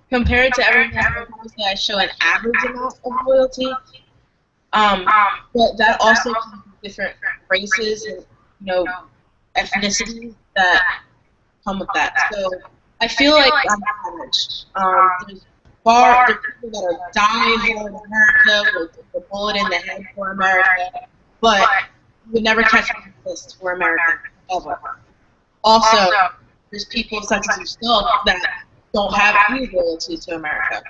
compared to everyone else, that I show an average amount of loyalty. But that also comes with different races and, ethnicities that come with that. So I feel like I'm average. There's people that are dying for America, with the bullet in the head for America, but you would never catch me on the list for America, ever. Also, there's people such as yourself that don't have any loyalty to America.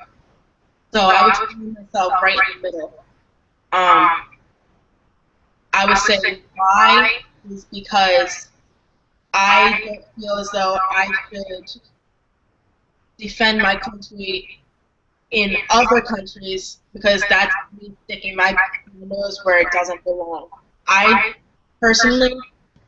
So I would find myself right in the middle. I would say why is because I don't feel as though I should defend my country in other countries, because that's me sticking my nose where it doesn't belong. I personally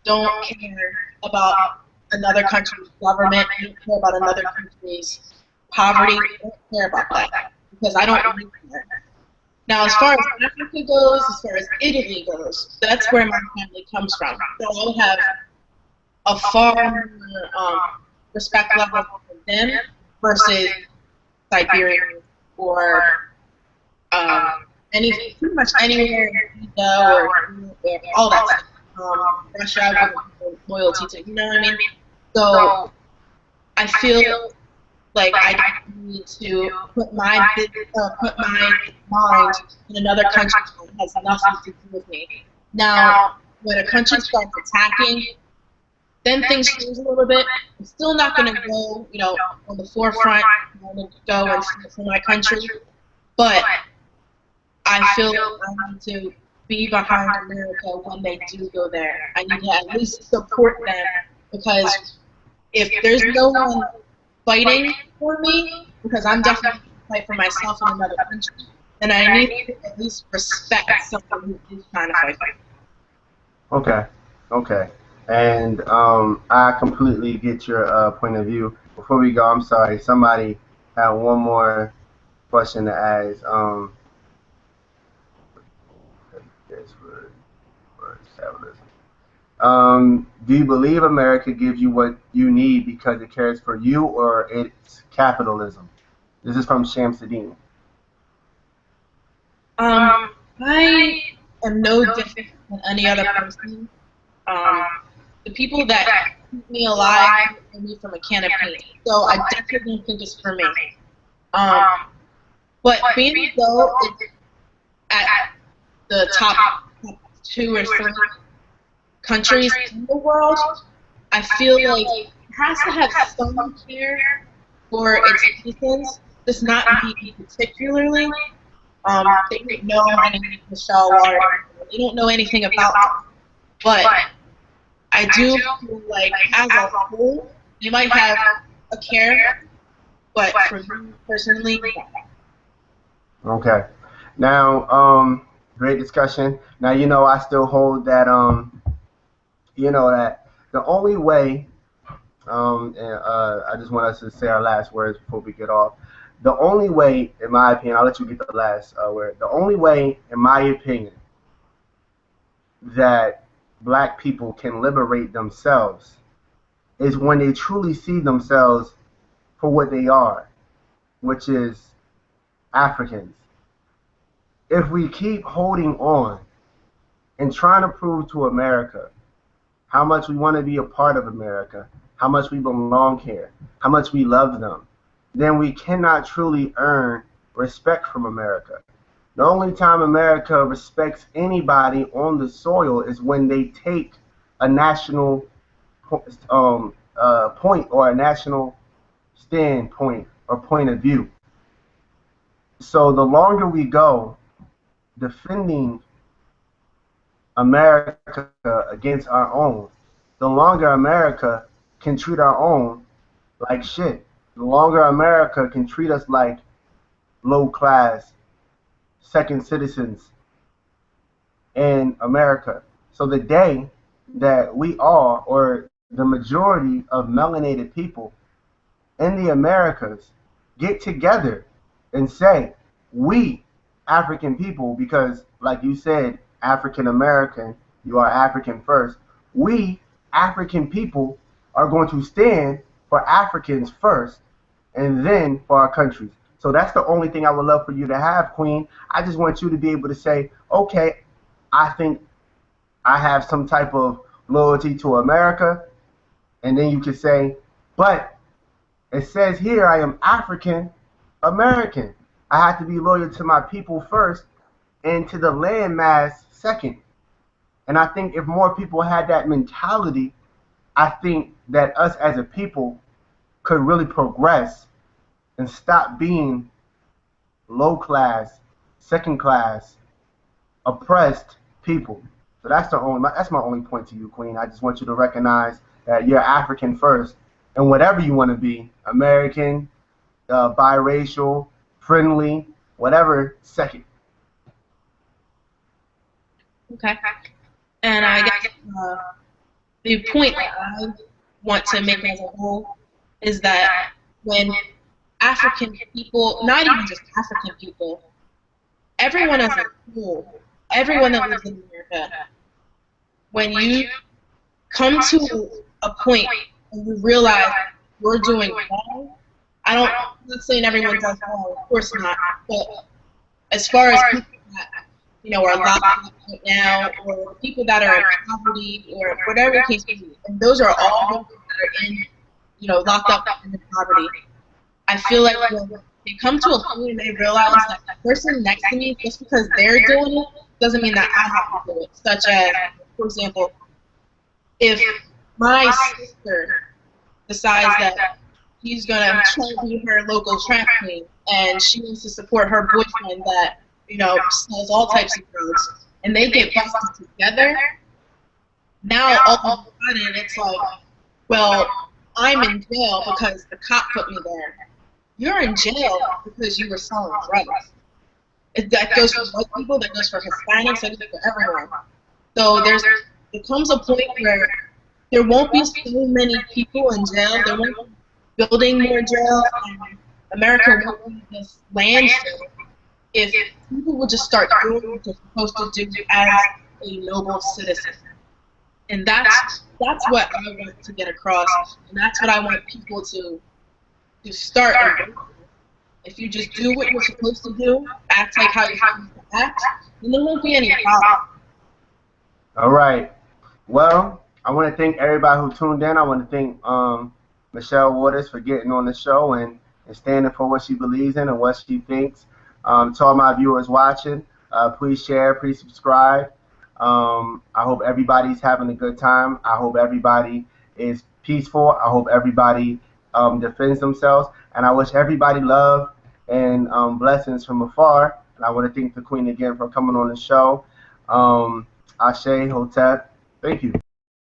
don't care about another country's government. I don't care about another country's poverty. I don't care about that, because I don't live there. Now, as far as Africa goes, as far as Italy goes, that's where my family comes from. So I have a far more respect level for them versus Siberia or pretty much anywhere in Asia or all that stuff. Russia, I wouldn't have loyalty to, you know what I mean? So I feel like I need to put my mind in another country that has nothing to do with me. Now, when a country starts attacking, then things change a little bit. I'm still not going to go, on the forefront. I'm going to go and fight for my country, but I feel I need to be behind America when they do go there. I need to at least support them because if there's no one fighting for me, because I'm definitely going to fight for myself in another country, then I need to at least respect someone who is trying to fight for me.
Okay, okay. And I completely get your point of view. Before we go, I'm sorry, somebody had one more question to ask. Yes, for capitalism. Do you believe America gives you what you need because it cares for you, or it's capitalism? This is from Shamsuddin.
I am no different than any other person. The people that keep me alive keep me from a can of paint. So I definitely don't think it's for me. But being as though it's at the top 2 or 3 countries in the world, I feel like it has to have some care for its citizens. Does not be particularly. They don't know anything Michelle Water. They don't know anything about them. But I do feel like as a whole, you might have a care, but for me personally,
Okay. Now, great discussion. Now, I still hold that, that the only way, and I just want us to say our last words before we get off. The only way, in my opinion, I'll let you get the last word. The only way, in my opinion, that black people can liberate themselves is when they truly see themselves for what they are, which is Africans. If we keep holding on and trying to prove to America how much we want to be a part of America, how much we belong here, how much we love them, then we cannot truly earn respect from America. The only time America respects anybody on the soil is when they take a national point or a national standpoint or point of view. So the longer we go defending America against our own, the longer America can treat our own like shit. The longer America can treat us like low class, second citizens in America. So the day that we are, or the majority of melanated people in the Americas, get together and say, we African people, because like you said, African American, you are African first. We African people are going to stand for Africans first and then for our countries. So that's the only thing I would love for you to have, Queen. I just want you to be able to say, okay, I think I have some type of loyalty to America. And then you can say, but it says here I am African American. I have to be loyal to my people first and to the landmass second. And I think if more people had that mentality, I think that us as a people could really progress and stop being low class, second class, oppressed people. So that's my only point to you, Queen. I just want you to recognize that you're African first, and whatever you want to be, American, biracial, friendly, whatever, second.
okay. And I guess the point that I want to make as a whole is that when African people, not even just African people, everyone as a whole, everyone that lives in America, when you come to a point and you realize you're doing well, I'm not saying everyone does well, of course not, but as far as people that, are locked up right now, or people that are in poverty, or whatever the case may be, and those are all the people that are in, locked up in poverty. I feel like when they come to a point and they realize that the person next to me, just because they're doing it, doesn't mean that I have to do it. Such as, for example, if my sister decides that she's going to try to be her local track queen and she wants to support her boyfriend that, sells all types of drugs, and they get busted together, now all of a sudden it's like, well, I'm in jail because the cop put me there. You're in jail because you were selling drugs. That goes for white people, that goes for Hispanics, that goes for everyone. So there comes a point where there won't be so many people in jail, there won't be building more jails, and America won't be this landfill if people will just start doing what they're supposed to do as a noble citizen. And that's what I want to get across, and that's what I want people to start. If you just do what you're supposed to do, act like how you're supposed to act, then there won't be any problem.
All right. Well, I want to thank everybody who tuned in. I want to thank Michelle Waters for getting on the show and standing for what she believes in and what she thinks. To all my viewers watching, please share, please subscribe. I hope everybody's having a good time. I hope everybody is peaceful. I hope everybody defends themselves. And I wish everybody love and blessings from afar. And I want to thank the Queen again for coming on the show. Ashe, Hotep, thank you.